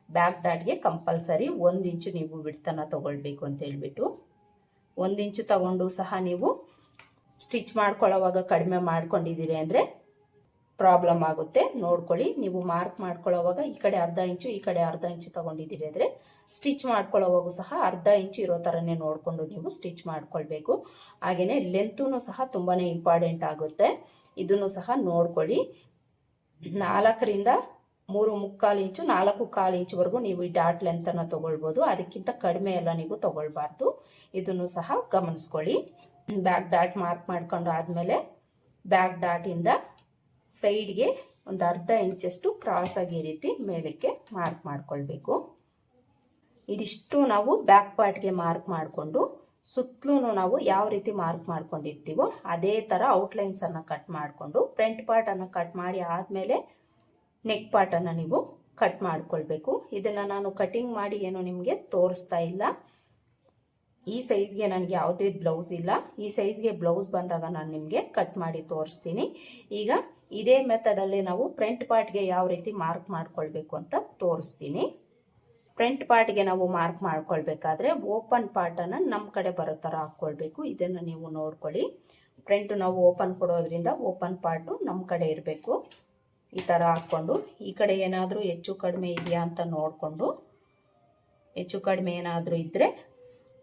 ಬ್ಯಾಕ್ ಡಾಟ್ಗೆ ಕಂಪಲ್ಸರಿ 1 ಇಂಚು ನೀವು ವಿಡ್ತನ್ನು ತಗೊಳ್ಬೇಕು ಅಂತ ಹೇಳ್ಬಿಟ್ಟು. 1 ಇಂಚು ತಗೊಂಡು ಸಹ ನೀವು ಸ್ಟಿಚ್ ಮಾಡ್ಕೊಳ್ಳೋವಾಗ ಕಡಿಮೆ ಮಾಡ್ಕೊಂಡಿದ್ದೀರಿ ಅಂದರೆ ಪ್ರಾಬ್ಲಮ್ ಆಗುತ್ತೆ. ನೋಡ್ಕೊಳ್ಳಿ. ನೀವು ಮಾರ್ಕ್ ಮಾಡ್ಕೊಳ್ಳೋವಾಗ ಈ ಕಡೆ ಅರ್ಧ ಇಂಚು, ಈ ಕಡೆ ಅರ್ಧ ಇಂಚು ತಗೊಂಡಿದ್ದೀರಿ ಅಂದರೆ ಸ್ಟಿಚ್ ಮಾಡ್ಕೊಳ್ಳೋವಾಗೂ ಸಹ ಅರ್ಧ ಇಂಚು ಇರೋ ಥರನೇ ನೋಡಿಕೊಂಡು ನೀವು ಸ್ಟಿಚ್ ಮಾಡ್ಕೊಳ್ಬೇಕು. ಹಾಗೆಯೇ ಲೆಂತೂ ಸಹ ತುಂಬಾ ಇಂಪಾರ್ಟೆಂಟ್ ಆಗುತ್ತೆ. ಇದನ್ನು ಸಹ ನೋಡ್ಕೊಳ್ಳಿ. 4ರಿಂದ 3.25 ಇಂಚು 4.25 ಇಂಚುವರೆಗೂ ನೀವು ಈ ಡಾಟ್ ಲೆಂತನ್ನು ತಗೊಳ್ಬೋದು. ಅದಕ್ಕಿಂತ ಕಡಿಮೆ ಎಲ್ಲ ನೀವು ತಗೊಳ್ಬಾರ್ದು. ಇದನ್ನು ಸಹ ಗಮನಿಸ್ಕೊಳ್ಳಿ. ಬ್ಯಾಕ್ ಡಾಟ್ ಮಾರ್ಕ್ ಮಾಡ್ಕೊಂಡು ಆದಮೇಲೆ ಬ್ಯಾಕ್ ಡಾಟಿಂದ ಸೈಡ್ಗೆ ಒಂದು ಅರ್ಧ ಇಂಚಷ್ಟು ಕ್ರಾಸಾಗಿ ಈ ರೀತಿ ಮೇಲಕ್ಕೆ ಮಾರ್ಕ್ ಮಾಡ್ಕೊಳ್ಬೇಕು. ಇದಿಷ್ಟು ನಾವು ಬ್ಯಾಕ್ ಪಾರ್ಟ್ಗೆ ಮಾರ್ಕ್ ಮಾಡಿಕೊಂಡು ಸುತ್ತಲೂ ನಾವು ಯಾವ ರೀತಿ ಮಾರ್ಕ್ ಮಾಡ್ಕೊಂಡಿರ್ತೀವೋ ಅದೇ ಥರ ಔಟ್ಲೈನ್ಸನ್ನು ಕಟ್ ಮಾಡಿಕೊಂಡು ಫ್ರಂಟ್ ಪಾರ್ಟನ್ನು ಕಟ್ ಮಾಡಿ ಆದಮೇಲೆ ನೆಕ್ ಪಾರ್ಟನ್ನು ನೀವು ಕಟ್ ಮಾಡ್ಕೊಳ್ಬೇಕು. ಇದನ್ನು ನಾನು ಕಟಿಂಗ್ ಮಾಡಿ ಏನು ನಿಮಗೆ ತೋರಿಸ್ತಾ ಇಲ್ಲ. ಈ ಸೈಜ್ಗೆ ನನಗೆ ಯಾವುದೇ ಬ್ಲೌಸ್ ಇಲ್ಲ. ಈ ಸೈಜ್ಗೆ ಬ್ಲೌಸ್ ಬಂದಾಗ ನಾನು ನಿಮಗೆ ಕಟ್ ಮಾಡಿ ತೋರಿಸ್ತೀನಿ. ಈಗ ಇದೇ ಮೆಥಡಲ್ಲಿ ನಾವು ಫ್ರಂಟ್ ಪಾರ್ಟ್ಗೆ ಯಾವ ರೀತಿ ಮಾರ್ಕ್ ಮಾಡ್ಕೊಳ್ಬೇಕು ಅಂತ ತೋರಿಸ್ತೀನಿ. ಫ್ರಂಟ್ ಪಾರ್ಟ್ಗೆ ನಾವು ಮಾರ್ಕ್ ಮಾಡ್ಕೊಳ್ಬೇಕಾದ್ರೆ ಓಪನ್ ಪಾರ್ಟನ್ನು ನಮ್ಮ ಕಡೆ ಬರೋ ಥರ ಹಾಕ್ಕೊಳ್ಬೇಕು. ಇದನ್ನು ನೀವು ನೋಡ್ಕೊಳ್ಳಿ. ಫ್ರಂಟ್ ನಾವು ಓಪನ್ ಕೊಡೋದ್ರಿಂದ ಓಪನ್ ಪಾರ್ಟು ನಮ್ಮ ಕಡೆ ಇರಬೇಕು. ಈ ಥರ ಹಾಕ್ಕೊಂಡು ಈ ಕಡೆ ಏನಾದರೂ ಹೆಚ್ಚು ಕಡಿಮೆ ಇದೆಯಾ ಅಂತ ನೋಡಿಕೊಂಡು ಹೆಚ್ಚು ಕಡಿಮೆ ಏನಾದರೂ ಇದ್ದರೆ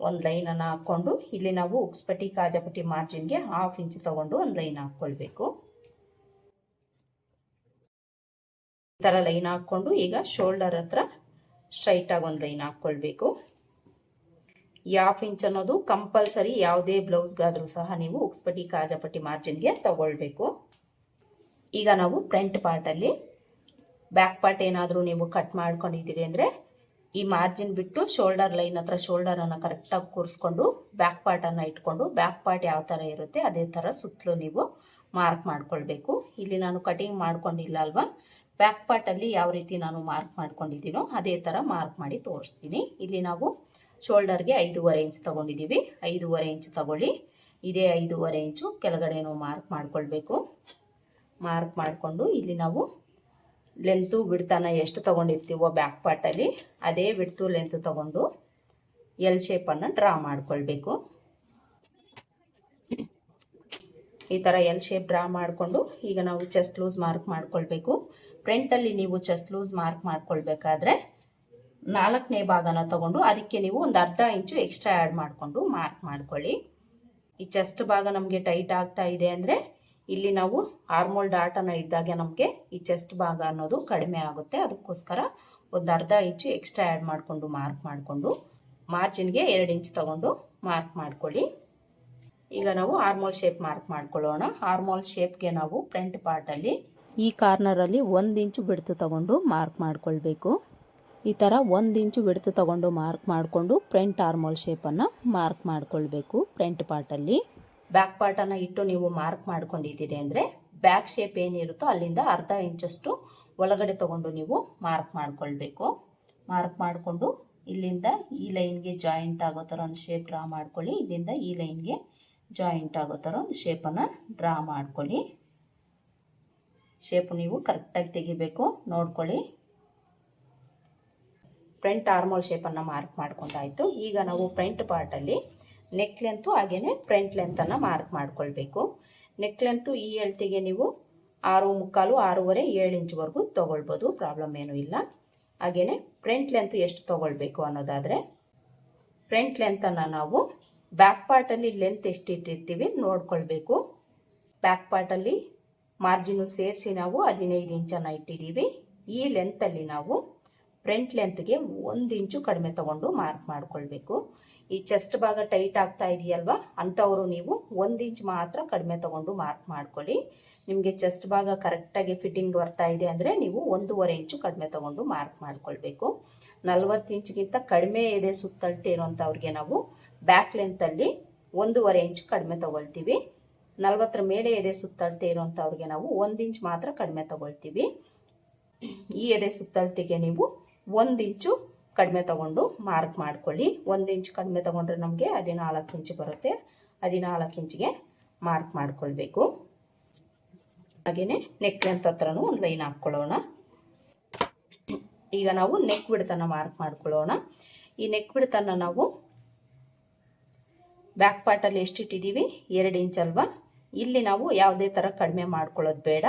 ಒಂದು ಲೈನನ್ನು ಹಾಕ್ಕೊಂಡು ಇಲ್ಲಿ ನಾವು ಉಕ್ಸ್ಪಟ್ಟಿ ಕಾಜಾಪಟ್ಟಿ ಮಾರ್ಜಿನ್ಗೆ 1/2 ಇಂಚು ತಗೊಂಡು ಒಂದು ಲೈನ್ ಹಾಕ್ಕೊಳ್ಬೇಕು. ಈ ಥರ ಲೈನ್ ಹಾಕ್ಕೊಂಡು ಈಗ ಶೋಲ್ಡರ್ ಹತ್ರ ಸ್ಟ್ರೈಟಾಗಿ ಒಂದು ಲೈನ್ ಹಾಕ್ಕೊಳ್ಬೇಕು. ಈ 1/2 ಇಂಚ್ ಅನ್ನೋದು ಕಂಪಲ್ಸರಿ ಯಾವುದೇ ಬ್ಲೌಸ್ಗಾದರೂ ಸಹ ನೀವು ಉಕ್ಸ್ಪಟ್ಟಿ ಕಾಜಾಪಟ್ಟಿ ಮಾರ್ಜಿನ್ಗೆ ತಗೊಳ್ಬೇಕು. ಈಗ ನಾವು ಫ್ರಂಟ್ ಪಾರ್ಟಲ್ಲಿ ಬ್ಯಾಕ್ ಪಾರ್ಟ್ ಏನಾದರೂ ನೀವು ಕಟ್ ಮಾಡ್ಕೊಂಡಿದ್ದೀರಿ ಅಂದರೆ ಈ ಮಾರ್ಜಿನ್ ಬಿಟ್ಟು ಶೋಲ್ಡರ್ ಲೈನ್ ಹತ್ರ ಶೋಲ್ಡರನ್ನು ಕರೆಕ್ಟಾಗಿ ಕೂರಿಸ್ಕೊಂಡು ಬ್ಯಾಕ್ ಪಾರ್ಟನ್ನು ಇಟ್ಕೊಂಡು ಬ್ಯಾಕ್ ಪಾರ್ಟ್ ಯಾವ ಥರ ಇರುತ್ತೆ ಅದೇ ಥರ ಸುತ್ತಲೂ ನೀವು ಮಾರ್ಕ್ ಮಾಡ್ಕೊಳ್ಬೇಕು. ಇಲ್ಲಿ ನಾನು ಕಟಿಂಗ್ ಮಾಡ್ಕೊಂಡಿಲ್ಲ ಅಲ್ವಾ, ಬ್ಯಾಕ್ ಪಾರ್ಟಲ್ಲಿ ಯಾವ ರೀತಿ ನಾನು ಮಾರ್ಕ್ ಮಾಡ್ಕೊಂಡಿದ್ದೀನೋ ಅದೇ ಥರ ಮಾರ್ಕ್ ಮಾಡಿ ತೋರಿಸ್ತೀನಿ. ಇಲ್ಲಿ ನಾವು ಶೋಲ್ಡರ್ಗೆ 5.5 ಇಂಚ್ ತೊಗೊಂಡಿದ್ದೀವಿ. 5.5 ಇಂಚ್ ತಗೊಳ್ಳಿ. ಇದೇ 5.5 ಇಂಚು ಕೆಳಗಡೆನೂ ಮಾರ್ಕ್ ಮಾಡ್ಕೊಳ್ಬೇಕು. ಮಾರ್ಕ್ ಮಾಡಿಕೊಂಡು ಇಲ್ಲಿ ನಾವು ಲೆಂತು ಬಿಡ್ತಾನ ಎಷ್ಟು ತೊಗೊಂಡಿರ್ತೀವೋ ಬ್ಯಾಕ್ ಪಾರ್ಟಲ್ಲಿ ಅದೇ ಬಿಡ್ತು ಲೆಂತು ತೊಗೊಂಡು ಎಲ್ ಶೇಪನ್ನು ಡ್ರಾ ಮಾಡ್ಕೊಳ್ಬೇಕು. ಈ ಥರ ಎಲ್ ಶೇಪ್ ಡ್ರಾ ಮಾಡಿಕೊಂಡು ಈಗ ನಾವು ಚೆಸ್ಟ್ ಲೂಸ್ ಮಾರ್ಕ್ ಮಾಡ್ಕೊಳ್ಬೇಕು. ಫ್ರಂಟಲ್ಲಿ ನೀವು ಚೆಸ್ಟ್ ಲೂಸ್ ಮಾರ್ಕ್ ಮಾಡ್ಕೊಳ್ಬೇಕಾದ್ರೆ 4ನೇ ಭಾಗನ ತಗೊಂಡು ಅದಕ್ಕೆ ನೀವು ಒಂದು ಅರ್ಧ ಇಂಚು ಎಕ್ಸ್ಟ್ರಾ ಆ್ಯಡ್ ಮಾಡಿಕೊಂಡು ಮಾರ್ಕ್ ಮಾಡ್ಕೊಳ್ಳಿ. ಈ ಚೆಸ್ಟ್ ಭಾಗ ನಮಗೆ ಟೈಟ್ ಆಗ್ತಾ ಇದೆ ಅಂದರೆ ಇಲ್ಲಿ ನಾವು ಆರ್ಮೋಲ್ ಡಾಟನ್ನು ಇದ್ದಾಗ ನಮಗೆ ಈ ಚೆಸ್ಟ್ ಭಾಗ ಅನ್ನೋದು ಕಡಿಮೆ ಆಗುತ್ತೆ. ಅದಕ್ಕೋಸ್ಕರ ಒಂದು ಅರ್ಧ ಇಂಚು ಎಕ್ಸ್ಟ್ರಾ ಆ್ಯಡ್ ಮಾಡಿಕೊಂಡು ಮಾರ್ಕ್ ಮಾಡಿಕೊಂಡು ಮಾರ್ಜಿನ್ಗೆ 2 ಇಂಚ್ ತಗೊಂಡು ಮಾರ್ಕ್ ಮಾಡ್ಕೊಳ್ಳಿ. ಈಗ ನಾವು ಆರ್ಮೋಲ್ ಶೇಪ್ ಮಾರ್ಕ್ ಮಾಡ್ಕೊಳ್ಳೋಣ. ಆರ್ಮೋಲ್ ಶೇಪ್ಗೆ ನಾವು ಫ್ರಂಟ್ ಪಾರ್ಟಲ್ಲಿ ಈ ಕಾರ್ನರಲ್ಲಿ 1 ಇಂಚು ಬಿಡ್ತು ತಗೊಂಡು ಮಾರ್ಕ್ ಮಾಡ್ಕೊಳ್ಬೇಕು. ಈ ಥರ 1 ಇಂಚು ಬಿಡ್ತು ತಗೊಂಡು ಮಾರ್ಕ್ ಮಾಡಿಕೊಂಡು ಫ್ರಂಟ್ ಆರ್ಮೋಲ್ ಶೇಪನ್ನು ಮಾರ್ಕ್ ಮಾಡ್ಕೊಳ್ಬೇಕು. ಫ್ರಂಟ್ ಪಾರ್ಟಲ್ಲಿ ಬ್ಯಾಕ್ ಪಾರ್ಟನ್ನು ಇಟ್ಟು ನೀವು ಮಾರ್ಕ್ ಮಾಡ್ಕೊಂಡಿದ್ದೀರಿ ಅಂದರೆ ಬ್ಯಾಕ್ ಶೇಪ್ ಏನಿರುತ್ತೋ ಅಲ್ಲಿಂದ ಅರ್ಧ ಇಂಚಷ್ಟು ಒಳಗಡೆ ತಗೊಂಡು ನೀವು ಮಾರ್ಕ್ ಮಾಡ್ಕೊಳ್ಬೇಕು. ಮಾರ್ಕ್ ಮಾಡಿಕೊಂಡು ಇಲ್ಲಿಂದ ಈ ಲೈನ್ಗೆ ಜಾಯಿಂಟ್ ಆಗೋ ಥರ ಒಂದು ಶೇಪ್ ಡ್ರಾ ಮಾಡ್ಕೊಳ್ಳಿ. ಇಲ್ಲಿಂದ ಈ ಲೈನ್ಗೆ ಜಾಯಿಂಟ್ ಆಗೋ ಥರ ಒಂದು ಶೇಪನ್ನು ಡ್ರಾ ಮಾಡ್ಕೊಳ್ಳಿ. ಶೇಪು ನೀವು ಕರೆಕ್ಟಾಗಿ ತೆಗಿಬೇಕು, ನೋಡ್ಕೊಳ್ಳಿ. ಫ್ರಂಟ್ ಆರ್ಮೋಲ್ ಶೇಪನ್ನು ಮಾರ್ಕ್ ಮಾಡ್ಕೊಂಡಾಯಿತು. ಈಗ ನಾವು ಫ್ರಂಟ್ ಪಾರ್ಟಲ್ಲಿ ನೆಕ್ ಲೆಂತು ಹಾಗೆಯೇ ಫ್ರಂಟ್ ಲೆಂತನ್ನು ಮಾರ್ಕ್ ಮಾಡ್ಕೊಳ್ಬೇಕು. ನೆಕ್ ಲೆಂತು ಈ ಅಳತೆಗೆ ನೀವು 6.25 6.5 7 ಇಂಚ್ವರೆಗೂ ತೊಗೊಳ್ಬೋದು, ಪ್ರಾಬ್ಲಮ್ ಏನೂ ಇಲ್ಲ. ಹಾಗೆಯೇ ಫ್ರಂಟ್ ಲೆಂತ್ ಎಷ್ಟು ತೊಗೊಳ್ಬೇಕು ಅನ್ನೋದಾದರೆ ಫ್ರಂಟ್ ಲೆಂತನ್ನು ನಾವು ಬ್ಯಾಕ್ ಪಾರ್ಟಲ್ಲಿ ಲೆಂತ್ ಎಷ್ಟು ಇಟ್ಟಿರ್ತೀವಿ ನೋಡ್ಕೊಳ್ಬೇಕು. ಬ್ಯಾಕ್ ಪಾರ್ಟಲ್ಲಿ ಮಾರ್ಜಿನು ಸೇರಿಸಿ ನಾವು 15 ಇಂಚನ್ನು ಇಟ್ಟಿದ್ದೀವಿ. ಈ ಲೆಂತಲ್ಲಿ ನಾವು ಫ್ರಂಟ್ ಲೆಂತ್ಗೆ 1 ಇಂಚು ಕಡಿಮೆ ತಗೊಂಡು ಮಾರ್ಕ್ ಮಾಡ್ಕೊಳ್ಬೇಕು. ಈ ಚೆಸ್ಟ್ ಭಾಗ ಟೈಟ್ ಆಗ್ತಾ ಇದೆಯಲ್ವಾ, ಅಂಥವರು ನೀವು 1 ಇಂಚ್ ಮಾತ್ರ ಕಡಿಮೆ ತಗೊಂಡು ಮಾರ್ಕ್ ಮಾಡ್ಕೊಳ್ಳಿ. ನಿಮಗೆ ಚೆಸ್ಟ್ ಭಾಗ ಕರೆಕ್ಟಾಗಿ ಫಿಟ್ಟಿಂಗ್ ಬರ್ತಾ ಇದೆ ಅಂದರೆ ನೀವು 1.5 ಇಂಚು ಕಡಿಮೆ ತಗೊಂಡು ಮಾರ್ಕ್ ಮಾಡ್ಕೊಳ್ಬೇಕು. 40 ಇಂಚ್ಗಿಂತ ಕಡಿಮೆ ಎದೆ ಸುತ್ತಳತೆ ಇರೋಂಥವ್ರಿಗೆ ನಾವು ಬ್ಯಾಕ್ ಲೆಂತಲ್ಲಿ 1.5 ಇಂಚು ಕಡಿಮೆ ತಗೊಳ್ತೀವಿ. 40ರ ಮೇಲೆ ಎದೆ ಸುತ್ತಳತೆ ಇರೋಂಥವ್ರಿಗೆ ನಾವು 1 ಇಂಚ್ ಮಾತ್ರ ಕಡಿಮೆ ತಗೊಳ್ತೀವಿ. ಈ ಎದೆ ಸುತ್ತಳತೆಗೆ ನೀವು 1 ಇಂಚು ಕಡಿಮೆ ತಗೊಂಡು ಮಾರ್ಕ್ ಮಾಡ್ಕೊಳ್ಳಿ. 1 ಇಂಚ್ ಕಡಿಮೆ ತಗೊಂಡ್ರೆ ನಮಗೆ 14 ಇಂಚು ಬರುತ್ತೆ. 14 ಇಂಚಿಗೆ ಮಾರ್ಕ್ ಮಾಡ್ಕೊಳ್ಬೇಕು. ಹಾಗೆಯೇ ನೆಕ್ ಲೆಂತ್ ಹತ್ರನೂ ಒಂದು ಲೈನ್ ಹಾಕ್ಕೊಳ್ಳೋಣ. ಈಗ ನಾವು ನೆಕ್ ಬಿಡ್ತನ್ನು ಮಾರ್ಕ್ ಮಾಡ್ಕೊಳ್ಳೋಣ. ಈ ನೆಕ್ ಬಿಡ್ತನ್ನು ನಾವು ಬ್ಯಾಕ್ ಪಾರ್ಟಲ್ಲಿ ಎಷ್ಟಿಟ್ಟಿದ್ದೀವಿ 2 ಇಂಚ್ ಅಲ್ವಾ, ಇಲ್ಲಿ ನಾವು ಯಾವುದೇ ಥರ ಕಡಿಮೆ ಮಾಡ್ಕೊಳ್ಳೋದು ಬೇಡ.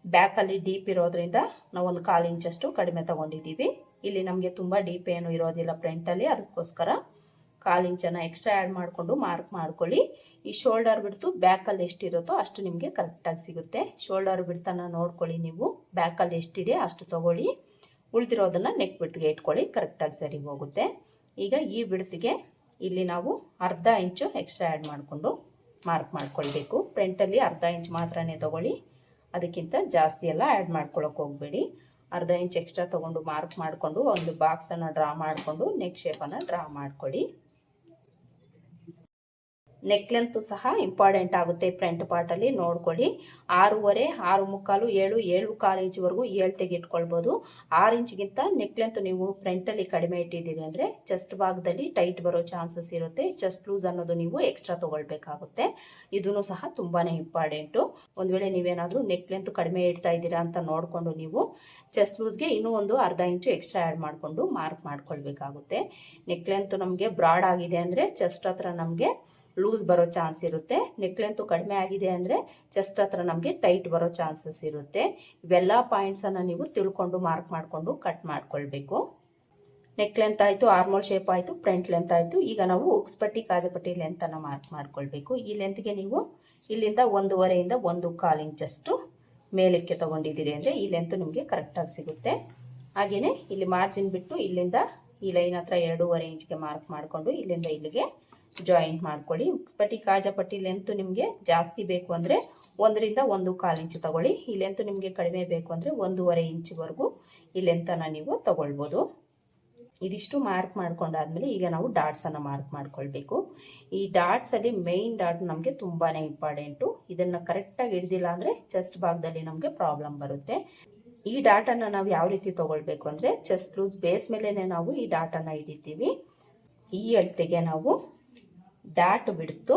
ಬ್ಯಾಕಲ್ಲಿ ಡೀಪ್ ಇರೋದ್ರಿಂದ ನಾವು 1/4 ಇಂಚಷ್ಟು ಕಡಿಮೆ ತಗೊಂಡಿದ್ದೀವಿ. ಇಲ್ಲಿ ನಮಗೆ ತುಂಬ ಡೀಪ್ ಏನು ಇರೋದಿಲ್ಲ ಫ್ರಂಟಲ್ಲಿ, ಅದಕ್ಕೋಸ್ಕರ 1/4 ಇಂಚನ್ನು ಎಕ್ಸ್ಟ್ರಾ ಆ್ಯಡ್ ಮಾಡಿಕೊಂಡು ಮಾರ್ಕ್ ಮಾಡ್ಕೊಳ್ಳಿ. ಈ ಶೋಲ್ಡರ್ ಬಿಡ್ತು ಬ್ಯಾಕಲ್ಲಿ ಎಷ್ಟಿರುತ್ತೋ ಅಷ್ಟು ನಿಮಗೆ ಕರೆಕ್ಟಾಗಿ ಸಿಗುತ್ತೆ. ಶೋಲ್ಡರ್ ಬಿಡ್ತನ್ನು ನೋಡ್ಕೊಳ್ಳಿ, ನೀವು ಬ್ಯಾಕಲ್ಲಿ ಎಷ್ಟಿದೆ ಅಷ್ಟು ತಗೊಳ್ಳಿ, ಉಳಿದಿರೋದನ್ನು ನೆಕ್ ಬಿಡ್ತಿಗೆ ಇಟ್ಕೊಳ್ಳಿ, ಕರೆಕ್ಟಾಗಿ ಸರಿ ಹೋಗುತ್ತೆ. ಈಗ ಈ ಬಿಡ್ತಿಗೆ ಇಲ್ಲಿ ನಾವು 1/2 ಇಂಚು ಎಕ್ಸ್ಟ್ರಾ ಆ್ಯಡ್ ಮಾಡಿಕೊಂಡು ಮಾರ್ಕ್ ಮಾಡ್ಕೊಳ್ಬೇಕು. ಫ್ರಂಟಲ್ಲಿ 1/2 ಇಂಚ್ ಮಾತ್ರನೇ ತಗೊಳ್ಳಿ, ಅದಕ್ಕಿಂತ ಜಾಸ್ತಿ ಎಲ್ಲ ಆ್ಯಡ್ ಮಾಡ್ಕೊಳ್ಳೋಕೆ ಹೋಗಬೇಡಿ. 1/2 ಇಂಚ್ ಎಕ್ಸ್ಟ್ರಾ ತೊಗೊಂಡು ಮಾರ್ಕ್ ಮಾಡಿಕೊಂಡು ಒಂದು ಬಾಕ್ಸನ್ನು ಡ್ರಾ ಮಾಡಿಕೊಂಡು ನೆಕ್ ಶೇಪನ್ನು ಡ್ರಾ ಮಾಡ್ಕೊಳ್ಳಿ. ನೆಕ್ ಲೆಂತ್ ಸಹ ಇಂಪಾರ್ಟೆಂಟ್ ಆಗುತ್ತೆ ಫ್ರಂಟ್ ಪಾರ್ಟಲ್ಲಿ, ನೋಡ್ಕೊಳ್ಳಿ. 6.5, 6.75, 7, 7.25 ಇಂಚ್ವರೆಗೂ ಏಳ್ತೆಗೆ ಇಟ್ಕೊಳ್ಬೋದು. 6 ಇಂಚ್ಗಿಂತ ನೆಕ್ ಲೆಂತ್ ನೀವು ಫ್ರಂಟಲ್ಲಿ ಕಡಿಮೆ ಇಟ್ಟಿದ್ದೀರಿ ಅಂದರೆ ಚೆಸ್ಟ್ ಭಾಗದಲ್ಲಿ ಟೈಟ್ ಬರೋ ಚಾನ್ಸಸ್ ಇರುತ್ತೆ. ಚೆಸ್ಟ್ ಲೂಸ್ ಅನ್ನೋದು ನೀವು ಎಕ್ಸ್ಟ್ರಾ ತೊಗೊಳ್ಬೇಕಾಗುತ್ತೆ. ಇದೂ ಸಹ ತುಂಬಾ ಇಂಪಾರ್ಟೆಂಟು. ಒಂದು ವೇಳೆ ನೀವೇನಾದರೂ ನೆಕ್ ಲೆಂತ್ ಕಡಿಮೆ ಇಡ್ತಾ ಇದ್ದೀರಾ ಅಂತ ನೋಡಿಕೊಂಡು ನೀವು ಚೆಸ್ಟ್ ಲೂಸ್ಗೆ ಇನ್ನೂ ಒಂದು 1/2 ಇಂಚು ಎಕ್ಸ್ಟ್ರಾ ಆ್ಯಡ್ ಮಾಡಿಕೊಂಡು ಮಾರ್ಕ್ ಮಾಡ್ಕೊಳ್ಬೇಕಾಗುತ್ತೆ. ನೆಕ್ ಲೆಂತ್ ನಮಗೆ ಬ್ರಾಡ್ ಆಗಿದೆ ಅಂದರೆ ಚೆಸ್ಟ್ ಹತ್ರ ನಮಗೆ ಲೂಸ್ ಬರೋ ಚಾನ್ಸ್ ಇರುತ್ತೆ. ನೆಕ್ ಲೆಂತ್ ಕಡಿಮೆ ಆಗಿದೆ ಅಂದರೆ ಚೆಸ್ಟ್ ಹತ್ರ ನಮಗೆ ಟೈಟ್ ಬರೋ ಚಾನ್ಸಸ್ ಇರುತ್ತೆ. ಇವೆಲ್ಲ ಪಾಯಿಂಟ್ಸನ್ನು ನೀವು ತಿಳ್ಕೊಂಡು ಮಾರ್ಕ್ ಮಾಡಿಕೊಂಡು ಕಟ್ ಮಾಡ್ಕೊಳ್ಬೇಕು. ನೆಕ್ ಲೆಂತ್ ಆಯಿತು, ಆರ್ಮೋಲ್ ಶೇಪ್ ಆಯಿತು, ಫ್ರಂಟ್ ಲೆಂತ್ ಆಯಿತು. ಈಗ ನಾವು ಉಕ್ಸ್ಪಟ್ಟಿ ಕಾಜಪಟ್ಟಿ ಲೆಂತನ್ನು ಮಾರ್ಕ್ ಮಾಡ್ಕೊಳ್ಬೇಕು. ಈ ಲೆಂತ್ಗೆ ನೀವು ಇಲ್ಲಿಂದ 1.5 ಇಂದ 1/4 ಇಂಚಷ್ಟು ಮೇಲಕ್ಕೆ ತೊಗೊಂಡಿದ್ದೀರಿ ಅಂದರೆ ಈ ಲೆಂತ್ ನಿಮಗೆ ಕರೆಕ್ಟಾಗಿ ಸಿಗುತ್ತೆ. ಹಾಗೆಯೇ ಇಲ್ಲಿ ಮಾರ್ಜಿನ್ ಬಿಟ್ಟು ಇಲ್ಲಿಂದ ಈ ಲೈನ್ ಹತ್ರ 2.5 ಇಂಚ್ಗೆ ಮಾರ್ಕ್ ಮಾಡಿಕೊಂಡು ಇಲ್ಲಿಂದ ಇಲ್ಲಿಗೆ ಜಾಯಿಂಟ್ ಮಾಡ್ಕೊಳ್ಳಿ. ಉಕ್ಸ್ಪಟ್ಟಿ ಕಾಜಪಟ್ಟಿ ಲೆಂತ್ ನಿಮಗೆ ಜಾಸ್ತಿ ಬೇಕು ಅಂದರೆ 1 ರಿಂದ 1/4 ಇಂಚು ತಗೊಳ್ಳಿ. ಈ ಲೆಂತ್ ನಿಮಗೆ ಕಡಿಮೆ ಬೇಕು ಅಂದರೆ 1.5 ಇಂಚ್ವರೆಗೂ ಈ ಲೆಂತನ್ನು ನೀವು ತಗೊಳ್ಬೋದು. ಇದಿಷ್ಟು ಮಾರ್ಕ್ ಮಾಡ್ಕೊಂಡಾದ್ಮೇಲೆ ಈಗ ನಾವು ಡಾಟ್ಸನ್ನು ಮಾರ್ಕ್ ಮಾಡ್ಕೊಳ್ಬೇಕು. ಈ ಡಾಟ್ಸಲ್ಲಿ ಮೇಯ್ನ್ ಡಾಟ್ ನಮಗೆ ತುಂಬಾ ಇಂಪಾರ್ಟೆಂಟು. ಇದನ್ನು ಕರೆಕ್ಟಾಗಿ ಹಿಡ್ದಿಲ್ಲ ಅಂದರೆ ಚೆಸ್ಟ್ ಭಾಗದಲ್ಲಿ ನಮಗೆ ಪ್ರಾಬ್ಲಮ್ ಬರುತ್ತೆ. ಈ ಡಾಟನ್ನು ನಾವು ಯಾವ ರೀತಿ ತಗೊಳ್ಬೇಕು ಅಂದರೆ ಚೆಸ್ಟ್ ಲೂಸ್ ಬೇಸ್ ಮೇಲೆ ನಾವು ಈ ಡಾಟನ್ನು ಹಿಡಿತೀವಿ. ಈ ಅಳತೆಗೆ ನಾವು ಡಾಟ್ ಬಿಡ್ತು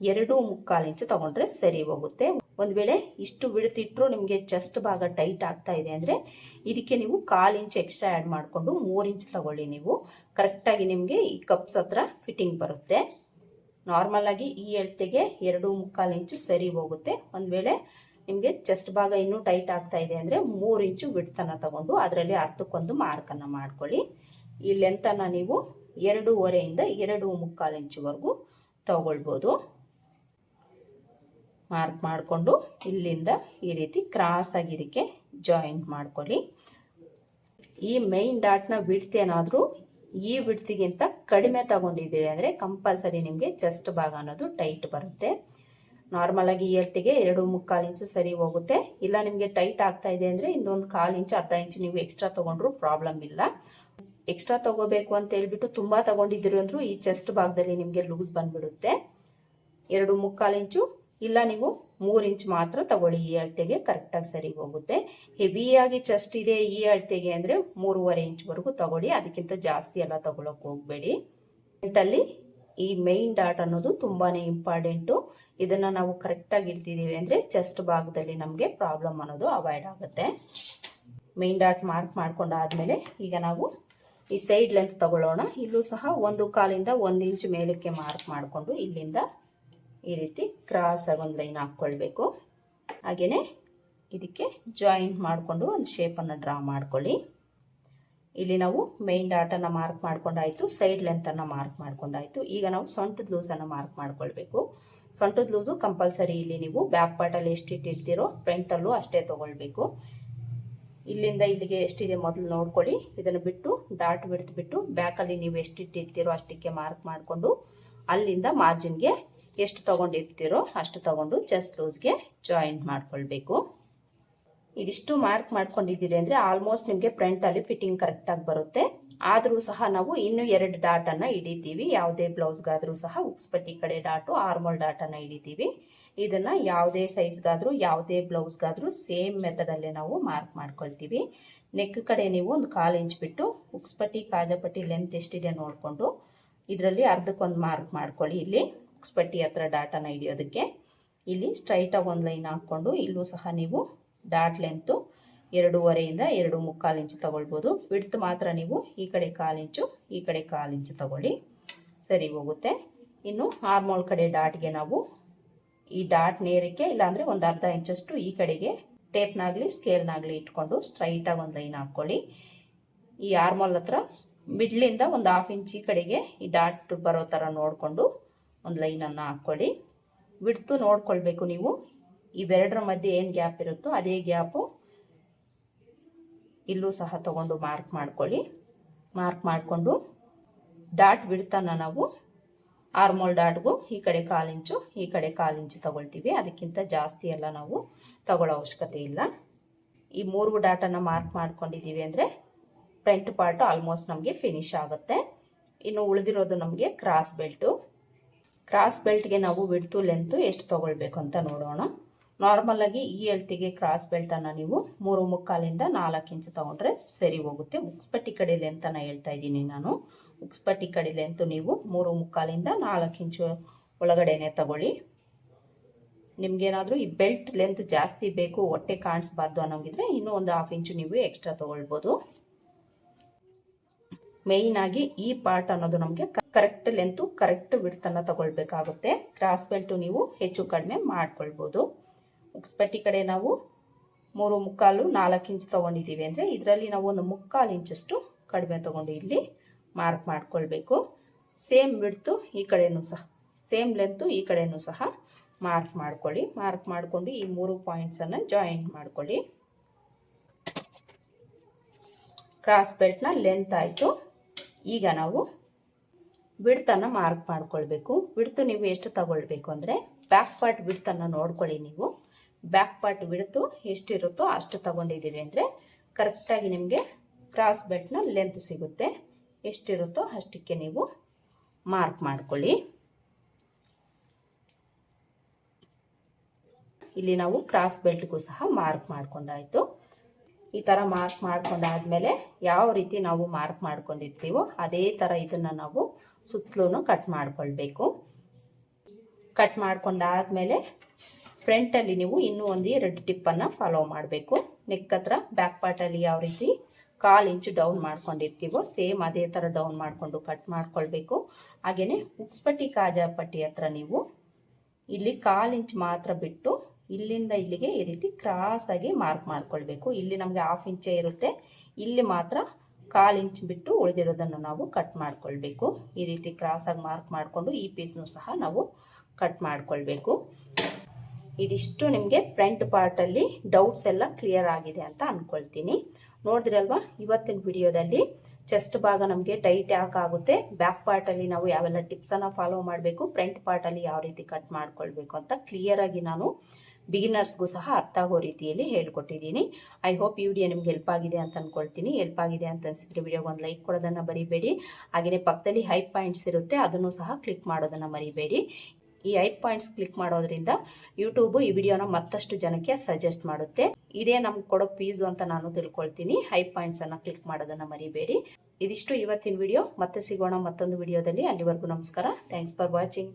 2.25 ಇಂಚು ತಗೊಂಡ್ರೆ ಸರಿ ಹೋಗುತ್ತೆ. ಒಂದು ವೇಳೆ ಇಷ್ಟು ಬಿಡ್ತಿಟ್ರು ನಿಮಗೆ ಚೆಸ್ಟ್ ಭಾಗ ಟೈಟ್ ಆಗ್ತಾ ಇದೆ ಅಂದರೆ ಇದಕ್ಕೆ ನೀವು 1/4 ಇಂಚ್ ಎಕ್ಸ್ಟ್ರಾ ಆ್ಯಡ್ ಮಾಡಿಕೊಂಡು 3 ಇಂಚ್ ತಗೊಳ್ಳಿ. ನೀವು ಕರೆಕ್ಟಾಗಿ ನಿಮಗೆ ಈ ಕಪ್ಸ್ ಹತ್ರ ಫಿಟ್ಟಿಂಗ್ ಬರುತ್ತೆ. ನಾರ್ಮಲಾಗಿ ಈ ಅಳತೆಗೆ 2.25 ಇಂಚು ಸರಿ ಹೋಗುತ್ತೆ. ಒಂದು ವೇಳೆ ನಿಮಗೆ ಚೆಸ್ಟ್ ಭಾಗ ಇನ್ನೂ ಟೈಟ್ ಆಗ್ತಾ ಇದೆ ಅಂದರೆ 3 ಇಂಚು ಬಿಡ್ತನ್ನು ತಗೊಂಡು ಅದರಲ್ಲಿ ಅರ್ಧಕ್ಕೊಂದು ಮಾರ್ಕನ್ನು ಮಾಡ್ಕೊಳ್ಳಿ. ಈ ಲೆಂತನ್ನು ನೀವು 2.5 ಇಂದ 2.25 ಇಂಚುವರೆಗೂ ತಗೊಳ್ಬೋದು. ಮಾರ್ಕ್ ಮಾಡಿಕೊಂಡು ಇಲ್ಲಿಂದ ಈ ರೀತಿ ಕ್ರಾಸ್ ಆಗಿ ಇದಕ್ಕೆ ಜಾಯಿಂಟ್ ಮಾಡ್ಕೊಳ್ಳಿ. ಈ ಮೇನ್ ಡಾಟ್ನ ಬಿಡ್ತ್ ಏನಾದರೂ ಈ ಬಿಡ್ತಿಗಿಂತ ಕಡಿಮೆ ತಗೊಂಡಿದ್ದೀರಿ ಅಂದರೆ ಕಂಪಲ್ಸರಿ ನಿಮಗೆ ಚೆಸ್ಟ್ ಭಾಗ ಅನ್ನೋದು ಟೈಟ್ ಬರುತ್ತೆ. ನಾರ್ಮಲಾಗಿ ಈ ಎಳ್ತಿಗೆ 2.25 ಇಂಚು ಸರಿ ಹೋಗುತ್ತೆ. ಇಲ್ಲ ನಿಮಗೆ ಟೈಟ್ ಆಗ್ತಾ ಇದೆ ಅಂದರೆ ಇನ್ನೊಂದು 1/4 ಇಂಚು 1/2 ಇಂಚು ನೀವು ಎಕ್ಸ್ಟ್ರಾ ತೊಗೊಂಡ್ರೂ ಪ್ರಾಬ್ಲಮ್ ಇಲ್ಲ. ಎಕ್ಸ್ಟ್ರಾ ತಗೋಬೇಕು ಅಂತ ಹೇಳ್ಬಿಟ್ಟು ತುಂಬ ತಗೊಂಡಿದ್ದೀರಿ ಅಂದರೂ ಈ ಚೆಸ್ಟ್ ಭಾಗದಲ್ಲಿ ನಿಮಗೆ ಲೂಸ್ ಬಂದ್ಬಿಡುತ್ತೆ. 2.25 ಇಂಚು ಇಲ್ಲ ನೀವು 3 ಇಂಚ್ ಮಾತ್ರ ತಗೊಳ್ಳಿ. ಈ ಅಳತೆಗೆ ಕರೆಕ್ಟಾಗಿ ಸರಿ ಹೋಗುತ್ತೆ. ಹೆವಿಯಾಗಿ ಚೆಸ್ಟ್ ಇದೆ ಈ ಅಳತೆಗೆ ಅಂದರೆ 3.5 ಇಂಚ್ವರೆಗೂ ತಗೊಳ್ಳಿ, ಅದಕ್ಕಿಂತ ಜಾಸ್ತಿ ಎಲ್ಲ ತಗೊಳಕ್ಕೆ ಹೋಗಬೇಡಿ. ಫ್ರಂಟಲ್ಲಿ ಈ ಮೈನ್ ಡಾಟ್ ಅನ್ನೋದು ತುಂಬಾ ಇಂಪಾರ್ಟೆಂಟು. ಇದನ್ನು ನಾವು ಕರೆಕ್ಟಾಗಿ ಇಡ್ತಿದ್ದೀವಿ ಅಂದರೆ ಚೆಸ್ಟ್ ಭಾಗದಲ್ಲಿ ನಮಗೆ ಪ್ರಾಬ್ಲಮ್ ಅನ್ನೋದು ಅವಾಯ್ಡ್ ಆಗುತ್ತೆ. ಮೈನ್ ಡಾಟ್ ಮಾರ್ಕ್ ಮಾಡ್ಕೊಂಡಾದ್ಮೇಲೆ ಈಗ ನಾವು ಈ ಸೈಡ್ ಲೆಂತ್ ತಗೊಳ್ಳೋಣ. ಇಲ್ಲೂ ಸಹ 1/4 ಇಂದ 1 ಇಂಚ್ ಮೇಲಕ್ಕೆ ಮಾರ್ಕ್ ಮಾಡಿಕೊಂಡು ಇಲ್ಲಿಂದ ಈ ರೀತಿ ಕ್ರಾಸ್ ಆಗಿ ಒಂದು ಲೈನ್ ಹಾಕ್ಕೊಳ್ಬೇಕು. ಹಾಗೆಯೇ ಇದಕ್ಕೆ ಜಾಯಿಂಟ್ ಮಾಡಿಕೊಂಡು ಒಂದು ಶೇಪನ್ನು ಡ್ರಾ ಮಾಡ್ಕೊಳ್ಳಿ. ಇಲ್ಲಿ ನಾವು ಮೈನ್ ಡಾಟನ್ನು ಮಾರ್ಕ್ ಮಾಡ್ಕೊಂಡಾಯ್ತು, ಸೈಡ್ ಲೆಂತನ್ನು ಮಾರ್ಕ್ ಮಾಡ್ಕೊಂಡಾಯ್ತು. ಈಗ ನಾವು ಸೊಂಟದ ಲೂಸನ್ನು ಮಾರ್ಕ್ ಮಾಡ್ಕೊಳ್ಬೇಕು. ಸೊಂಟದ ಲೂಸು ಕಂಪಲ್ಸರಿ ಇಲ್ಲಿ ನೀವು ಬ್ಯಾಕ್ ಪಾರ್ಟಲ್ಲಿ ಎಷ್ಟು ಇಟ್ಟಿರ್ತೀರೋ ಫ್ರಂಟಲ್ಲೂ ಅಷ್ಟೇ ತಗೊಳ್ಬೇಕು. ಇಲ್ಲಿಂದ ಇಲ್ಲಿಗೆ ಎಷ್ಟಿದೆ ಮೊದಲು ನೋಡ್ಕೊಳ್ಳಿ. ಇದನ್ನು ಬಿಟ್ಟು ಡಾಟ್ ಬಿಟ್ಟು ಬ್ಯಾಕಲ್ಲಿ ನೀವು ಎಷ್ಟು ಇಟ್ಟಿರ್ತೀರೋ ಅಷ್ಟಕ್ಕೆ ಮಾರ್ಕ್ ಮಾಡಿಕೊಂಡು ಅಲ್ಲಿಂದ ಮಾರ್ಜಿನ್ಗೆ ಎಷ್ಟು ತಗೊಂಡಿರ್ತೀರೋ ಅಷ್ಟು ತಗೊಂಡು ಚೆಸ್ಟ್ ಲೂಸ್ಗೆ ಜಾಯಿಂಟ್ ಮಾಡ್ಕೊಳ್ಬೇಕು. ಇದಿಷ್ಟು ಮಾರ್ಕ್ ಮಾಡ್ಕೊಂಡಿದ್ದೀರಿ ಅಂದರೆ ಆಲ್ಮೋಸ್ಟ್ ನಿಮಗೆ ಫ್ರಂಟಲ್ಲಿ ಫಿಟ್ಟಿಂಗ್ ಕರೆಕ್ಟಾಗಿ ಬರುತ್ತೆ. ಆದರೂ ಸಹ ನಾವು ಇನ್ನೂ 2 ಡಾಟನ್ನು ಹಿಡಿತೀವಿ. ಯಾವುದೇ ಬ್ಲೌಸ್ಗಾದರೂ ಸಹ ಉಕ್ಸ್ಪಟ್ಟಿ ಕಡೆ ಡಾಟು, ಆರ್ಮೋಲ್ ಡಾಟನ್ನು ಹಿಡಿತೀವಿ. ಇದನ್ನು ಯಾವುದೇ ಸೈಜ್ಗಾದರೂ ಯಾವುದೇ ಬ್ಲೌಸ್ಗಾದರೂ ಸೇಮ್ ಮೆಥಡಲ್ಲೇ ನಾವು ಮಾರ್ಕ್ ಮಾಡ್ಕೊಳ್ತೀವಿ. ನೆಕ್ ಕಡೆ ನೀವು ಒಂದು 1/4 ಇಂಚ್ ಬಿಟ್ಟು ಉಕ್ಸ್ಪಟ್ಟಿ ಕಾಜಾಪಟ್ಟಿ ಲೆಂತ್ ಎಷ್ಟಿದೆ ನೋಡಿಕೊಂಡು ಇದರಲ್ಲಿ ಅರ್ಧಕ್ಕೊಂದು ಮಾರ್ಕ್ ಮಾಡ್ಕೊಳ್ಳಿ. ಇಲ್ಲಿ ಉಕ್ಸ್ಪಟ್ಟಿ ಹತ್ರ ಡಾಟನ್ನು ಹಿಡಿಯೋದಕ್ಕೆ ಇಲ್ಲಿ ಸ್ಟ್ರೈಟಾಗಿ ಒಂದು ಲೈನ್ ಹಾಕ್ಕೊಂಡು ಇಲ್ಲೂ ಸಹ ನೀವು ಡಾಟ್ ಲೆಂತು 2.5 ಇಂದ 2.75 ಇಂಚು ತಗೊಳ್ಬೋದು. ವಿಡ್ತ್ ಮಾತ್ರ ನೀವು ಈ ಕಡೆ 1/4 ಇಂಚು ಈ ಕಡೆ 1/4 ಇಂಚು ತಗೊಳ್ಳಿ, ಸರಿ ಹೋಗುತ್ತೆ. ಇನ್ನು ಆರ್ಮೋಲ್ ಕಡೆ ಡಾಟ್ಗೆ ನಾವು ಈ ಡಾಟ್ ನೇರಕ್ಕೆ ಇಲ್ಲಾಂದರೆ ಒಂದು ಅರ್ಧ ಇಂಚಷ್ಟು ಈ ಕಡೆಗೆ ಟೇಪ್ನಾಗಲಿ ಸ್ಕೇಲ್ನಾಗಲಿ ಇಟ್ಕೊಂಡು ಸ್ಟ್ರೈಟಾಗಿ ಒಂದು ಲೈನ್ ಹಾಕ್ಕೊಳ್ಳಿ. ಈ ಆರ್ಮೋಲ್ ಹತ್ರ ಮಿಡ್ಲಿಂದ ಒಂದು 1/2 ಇಂಚ್ ಈ ಕಡೆಗೆ ಈ ಡಾಟ್ ಬರೋ ಥರ ನೋಡಿಕೊಂಡು ಒಂದು ಲೈನನ್ನು ಹಾಕ್ಕೊಳ್ಳಿ. ವಿಡ್ತು ನೋಡ್ಕೊಳ್ಬೇಕು ನೀವು. ಇವೆರಡರ ಮಧ್ಯೆ ಏನು ಗ್ಯಾಪ್ ಇರುತ್ತೋ ಅದೇ ಗ್ಯಾಪು ಇಲ್ಲೂ ಸಹ ತಗೊಂಡು ಮಾರ್ಕ್ ಮಾಡ್ಕೊಳ್ಳಿ. ಮಾರ್ಕ್ ಮಾಡಿಕೊಂಡು ಡಾಟ್ ವಿಡ್ತನ್ನು ನಾವು ಆರ್ಮೋಲ್ ಡಾಟ್ಗೂ ಈ ಕಡೆ 1/4 ಇಂಚು ಈ ಕಡೆ 1/4 ಇಂಚು ತಗೊಳ್ತೀವಿ. ಅದಕ್ಕಿಂತ ಜಾಸ್ತಿ ಎಲ್ಲ ನಾವು ತಗೊಳ್ಳೋ ಅವಶ್ಯಕತೆ ಇಲ್ಲ. ಈ 3 ಡಾಟನ್ನು ಮಾರ್ಕ್ ಮಾಡ್ಕೊಂಡಿದ್ದೀವಿ ಅಂದರೆ ಫ್ರಂಟ್ ಪಾರ್ಟು ಆಲ್ಮೋಸ್ಟ್ ನಮಗೆ ಫಿನಿಶ್ ಆಗುತ್ತೆ. ಇನ್ನು ಉಳಿದಿರೋದು ನಮಗೆ ಕ್ರಾಸ್ ಬೆಲ್ಟು. ಕ್ರಾಸ್ ಬೆಲ್ಟ್ಗೆ ನಾವು ವಿಡ್ತು ಲೆಂತು ಎಷ್ಟು ತಗೊಳ್ಬೇಕು ಅಂತ ನೋಡೋಣ. ನಾರ್ಮಲ್ ಆಗಿ ಈ ಎಳ್ತಿಗೆ ಕ್ರಾಸ್ ಬೆಲ್ಟನ್ನು ನೀವು 3.75 ಇಂದ 4 ಇಂಚು ತಗೊಂಡ್ರೆ ಸರಿ ಹೋಗುತ್ತೆ. ಉಕ್ಸ್ಪಟ್ಟಿ ಕಡೆ ಲೆಂತನ್ನು ಹೇಳ್ತಾ ಇದ್ದೀನಿ ನಾನು. ಉಕ್ಸ್ಪಟ್ಟಿ ಕಡೆ ಲೆಂತು ನೀವು 3.75 ಇಂದ 4 ಇಂಚು ಒಳಗಡೆನೆ ತಗೊಳ್ಳಿ. ನಿಮ್ಗೇನಾದರೂ ಈ ಬೆಲ್ಟ್ ಲೆಂತ್ ಜಾಸ್ತಿ ಬೇಕು, ಹೊಟ್ಟೆ ಕಾಣಿಸ್ಬಾರ್ದು ಅನ್ನೋಂಗಿದ್ರೆ ಇನ್ನೂ ಒಂದು 1/2 ಇಂಚು ನೀವು ಎಕ್ಸ್ಟ್ರಾ ತಗೊಳ್ಬೋದು. ಮೇಯ್ನ್ ಆಗಿ ಈ ಪಾರ್ಟ್ ಅನ್ನೋದು ನಮಗೆ ಕರೆಕ್ಟ್ ಲೆಂತು ಕರೆಕ್ಟ್ ವಿಡ್ತನ್ನು ತಗೊಳ್ಬೇಕಾಗುತ್ತೆ. ಕ್ರಾಸ್ ಬೆಲ್ಟು ನೀವು ಹೆಚ್ಚು ಕಡಿಮೆ ಮಾಡ್ಕೊಳ್ಬೋದು. ಉಕ್ಸ್ಪಟ್ಟಿ ಕಡೆ ನಾವು 3.75 4 ಇಂಚು ತೊಗೊಂಡಿದ್ದೀವಿ ಅಂದರೆ ಇದರಲ್ಲಿ ನಾವು ಒಂದು 3/4 ಇಂಚಷ್ಟು ಕಡಿಮೆ ತೊಗೊಂಡು ಇಲ್ಲಿ ಮಾರ್ಕ್ ಮಾಡ್ಕೊಳ್ಬೇಕು. ಸೇಮ್ ವಿಡ್ತು ಈ ಕಡೆಯೂ ಸಹ ಸೇಮ್ ಲೆಂತು ಈ ಕಡೆಯೂ ಸಹ ಮಾರ್ಕ್ ಮಾಡ್ಕೊಳ್ಳಿ. ಮಾರ್ಕ್ ಮಾಡಿಕೊಂಡು ಈ 3 ಪಾಯಿಂಟ್ಸನ್ನು ಜಾಯಿಂಟ್ ಮಾಡ್ಕೊಳ್ಳಿ. ಕ್ರಾಸ್ ಬೆಲ್ಟ್ನ ಲೆಂತ್ ಆಯಿತು. ಈಗ ನಾವು ವಿಡ್ತನ್ನು ಮಾರ್ಕ್ ಮಾಡ್ಕೊಳ್ಬೇಕು. ವಿಡ್ತು ನೀವು ಎಷ್ಟು ತಗೊಳ್ಬೇಕು ಅಂದರೆ ಬ್ಯಾಕ್ ಪಾರ್ಟ್ ವಿಡ್ತನ್ನು ನೋಡ್ಕೊಳ್ಳಿ. ನೀವು ಬ್ಯಾಕ್ ಪಾರ್ಟ್ ವಿಡ್ತು ಎಷ್ಟಿರುತ್ತೋ ಅಷ್ಟು ತಗೊಂಡಿದ್ದೀವಿ ಅಂದರೆ ಕರೆಕ್ಟಾಗಿ ನಿಮಗೆ ಕ್ರಾಸ್ ಬೆಲ್ಟ್ನ ಲೆಂತ್ ಸಿಗುತ್ತೆ. ಎಷ್ಟಿರುತ್ತೋ ಅಷ್ಟಕ್ಕೆ ನೀವು ಮಾರ್ಕ್ ಮಾಡ್ಕೊಳ್ಳಿ. ಇಲ್ಲಿ ನಾವು ಕ್ರಾಸ್ ಬೆಲ್ಟ್ಗೂ ಸಹ ಮಾರ್ಕ್ ಮಾಡ್ಕೊಂಡಾಯಿತು. ಈ ಥರ ಮಾರ್ಕ್ ಮಾಡ್ಕೊಂಡಾದ್ಮೇಲೆ ಯಾವ ರೀತಿ ನಾವು ಮಾರ್ಕ್ ಮಾಡ್ಕೊಂಡಿರ್ತೀವೋ ಅದೇ ಥರ ಇದನ್ನು ನಾವು ಸುತ್ತಲೂ ಕಟ್ ಮಾಡ್ಕೊಳ್ಬೇಕು. ಕಟ್ ಮಾಡ್ಕೊಂಡಾದ್ಮೇಲೆ ಫ್ರಂಟಲ್ಲಿ ನೀವು ಇನ್ನೂ ಒಂದು 2 ಟಿಪ್ಪನ್ನು ಫಾಲೋ ಮಾಡಬೇಕು. ನೆಕ್ ಹತ್ರ ಬ್ಯಾಕ್ ಪಾರ್ಟಲ್ಲಿ ಯಾವ ರೀತಿ 1/4 ಇಂಚು ಡೌನ್ ಮಾಡ್ಕೊಂಡಿರ್ತೀವೋ ಸೇಮ್ ಅದೇ ಥರ ಡೌನ್ ಮಾಡಿಕೊಂಡು ಕಟ್ ಮಾಡ್ಕೊಳ್ಬೇಕು. ಹಾಗೆಯೇ ಉಕ್ಸ್ಪಟ್ಟಿ ಕಾಜಾಪಟ್ಟಿ ಹತ್ರ ನೀವು ಇಲ್ಲಿ 1/4 ಇಂಚ್ ಮಾತ್ರ ಬಿಟ್ಟು ಇಲ್ಲಿಂದ ಇಲ್ಲಿಗೆ ಈ ರೀತಿ ಕ್ರಾಸಾಗಿ ಮಾರ್ಕ್ ಮಾಡ್ಕೊಳ್ಬೇಕು. ಇಲ್ಲಿ ನಮಗೆ 1/2 ಇಂಚೇ ಇರುತ್ತೆ, ಇಲ್ಲಿ ಮಾತ್ರ 1/4 ಇಂಚ್ ಬಿಟ್ಟು ಉಳಿದಿರೋದನ್ನು ನಾವು ಕಟ್ ಮಾಡ್ಕೊಳ್ಬೇಕು. ಈ ರೀತಿ ಕ್ರಾಸಾಗಿ ಮಾರ್ಕ್ ಮಾಡಿಕೊಂಡು ಈ ಪೀಸ್ನು ಸಹ ನಾವು ಕಟ್ ಮಾಡ್ಕೊಳ್ಬೇಕು. ಇದಿಷ್ಟು ನಿಮಗೆ ಫ್ರಂಟ್ ಪಾರ್ಟಲ್ಲಿ ಡೌಟ್ಸ್ ಎಲ್ಲ ಕ್ಲಿಯರ್ ಆಗಿದೆ ಅಂತ ಅಂದ್ಕೊಳ್ತೀನಿ. ನೋಡಿದ್ರಲ್ವಾ ಇವತ್ತಿನ ವಿಡಿಯೋದಲ್ಲಿ ಚೆಸ್ಟ್ ಭಾಗ ನಮಗೆ ಟೈಟ್ ಯಾಕಾಗುತ್ತೆ, ಬ್ಯಾಕ್ ಪಾರ್ಟಲ್ಲಿ ನಾವು ಯಾವೆಲ್ಲ ಟಿಪ್ಸನ್ನು ಫಾಲೋ ಮಾಡಬೇಕು, ಫ್ರಂಟ್ ಪಾರ್ಟಲ್ಲಿ ಯಾವ ರೀತಿ ಕಟ್ ಮಾಡ್ಕೊಳ್ಬೇಕು ಅಂತ ಕ್ಲಿಯರಾಗಿ ನಾನು ಬಿಗಿನರ್ಸ್ಗೂ ಸಹ ಅರ್ಥ ಆಗೋ ರೀತಿಯಲ್ಲಿ ಹೇಳ್ಕೊಟ್ಟಿದ್ದೀನಿ. ಐ ಹೋಪ್ ಈ ವಿಡಿಯೋ ನಿಮ್ಗೆ ಹೆಲ್ಪ್ ಆಗಿದೆ ಅಂತ ಅಂದ್ಕೊಳ್ತೀನಿ. ಹೆಲ್ಪ್ ಆಗಿದೆ ಅಂತ ಅನಿಸಿದ್ರೆ ವಿಡಿಯೋಗೆ ಒಂದು ಲೈಕ್ ಕೊಡೋದನ್ನು ಮರಿಬೇಡಿ. ಹಾಗೆಯೇ ಪಕ್ಕದಲ್ಲಿ ಹೈ ಪಾಯಿಂಟ್ಸ್ ಇರುತ್ತೆ, ಅದನ್ನು ಸಹ ಕ್ಲಿಕ್ ಮಾಡೋದನ್ನು ಮರಿಬೇಡಿ. ಈ 5 ಪಾಯಿಂಟ್ಸ್ ಕ್ಲಿಕ್ ಮಾಡೋದ್ರಿಂದ ಯೂಟ್ಯೂಬ್ ಈ ವಿಡಿಯೋನ ಮತ್ತಷ್ಟು ಜನಕ್ಕೆ ಸಜೆಸ್ಟ್ ಮಾಡುತ್ತೆ. ಇದೇ ನಮ್ಗೆ ಕೊಡೋ ಫೀಸು ಅಂತ ನಾನು ತಿಳ್ಕೊಳ್ತೀನಿ. 5 ಪಾಯಿಂಟ್ಸನ್ನು ಕ್ಲಿಕ್ ಮಾಡೋದನ್ನು ಮರಿಬೇಡಿ. ಇದಿಷ್ಟು ಇವತ್ತಿನ ವಿಡಿಯೋ. ಮತ್ತೆ ಸಿಗೋಣ ಮತ್ತೊಂದು ವಿಡಿಯೋದಲ್ಲಿ. ಅಲ್ಲಿವರೆಗೂ ನಮಸ್ಕಾರ. Thanks for watching.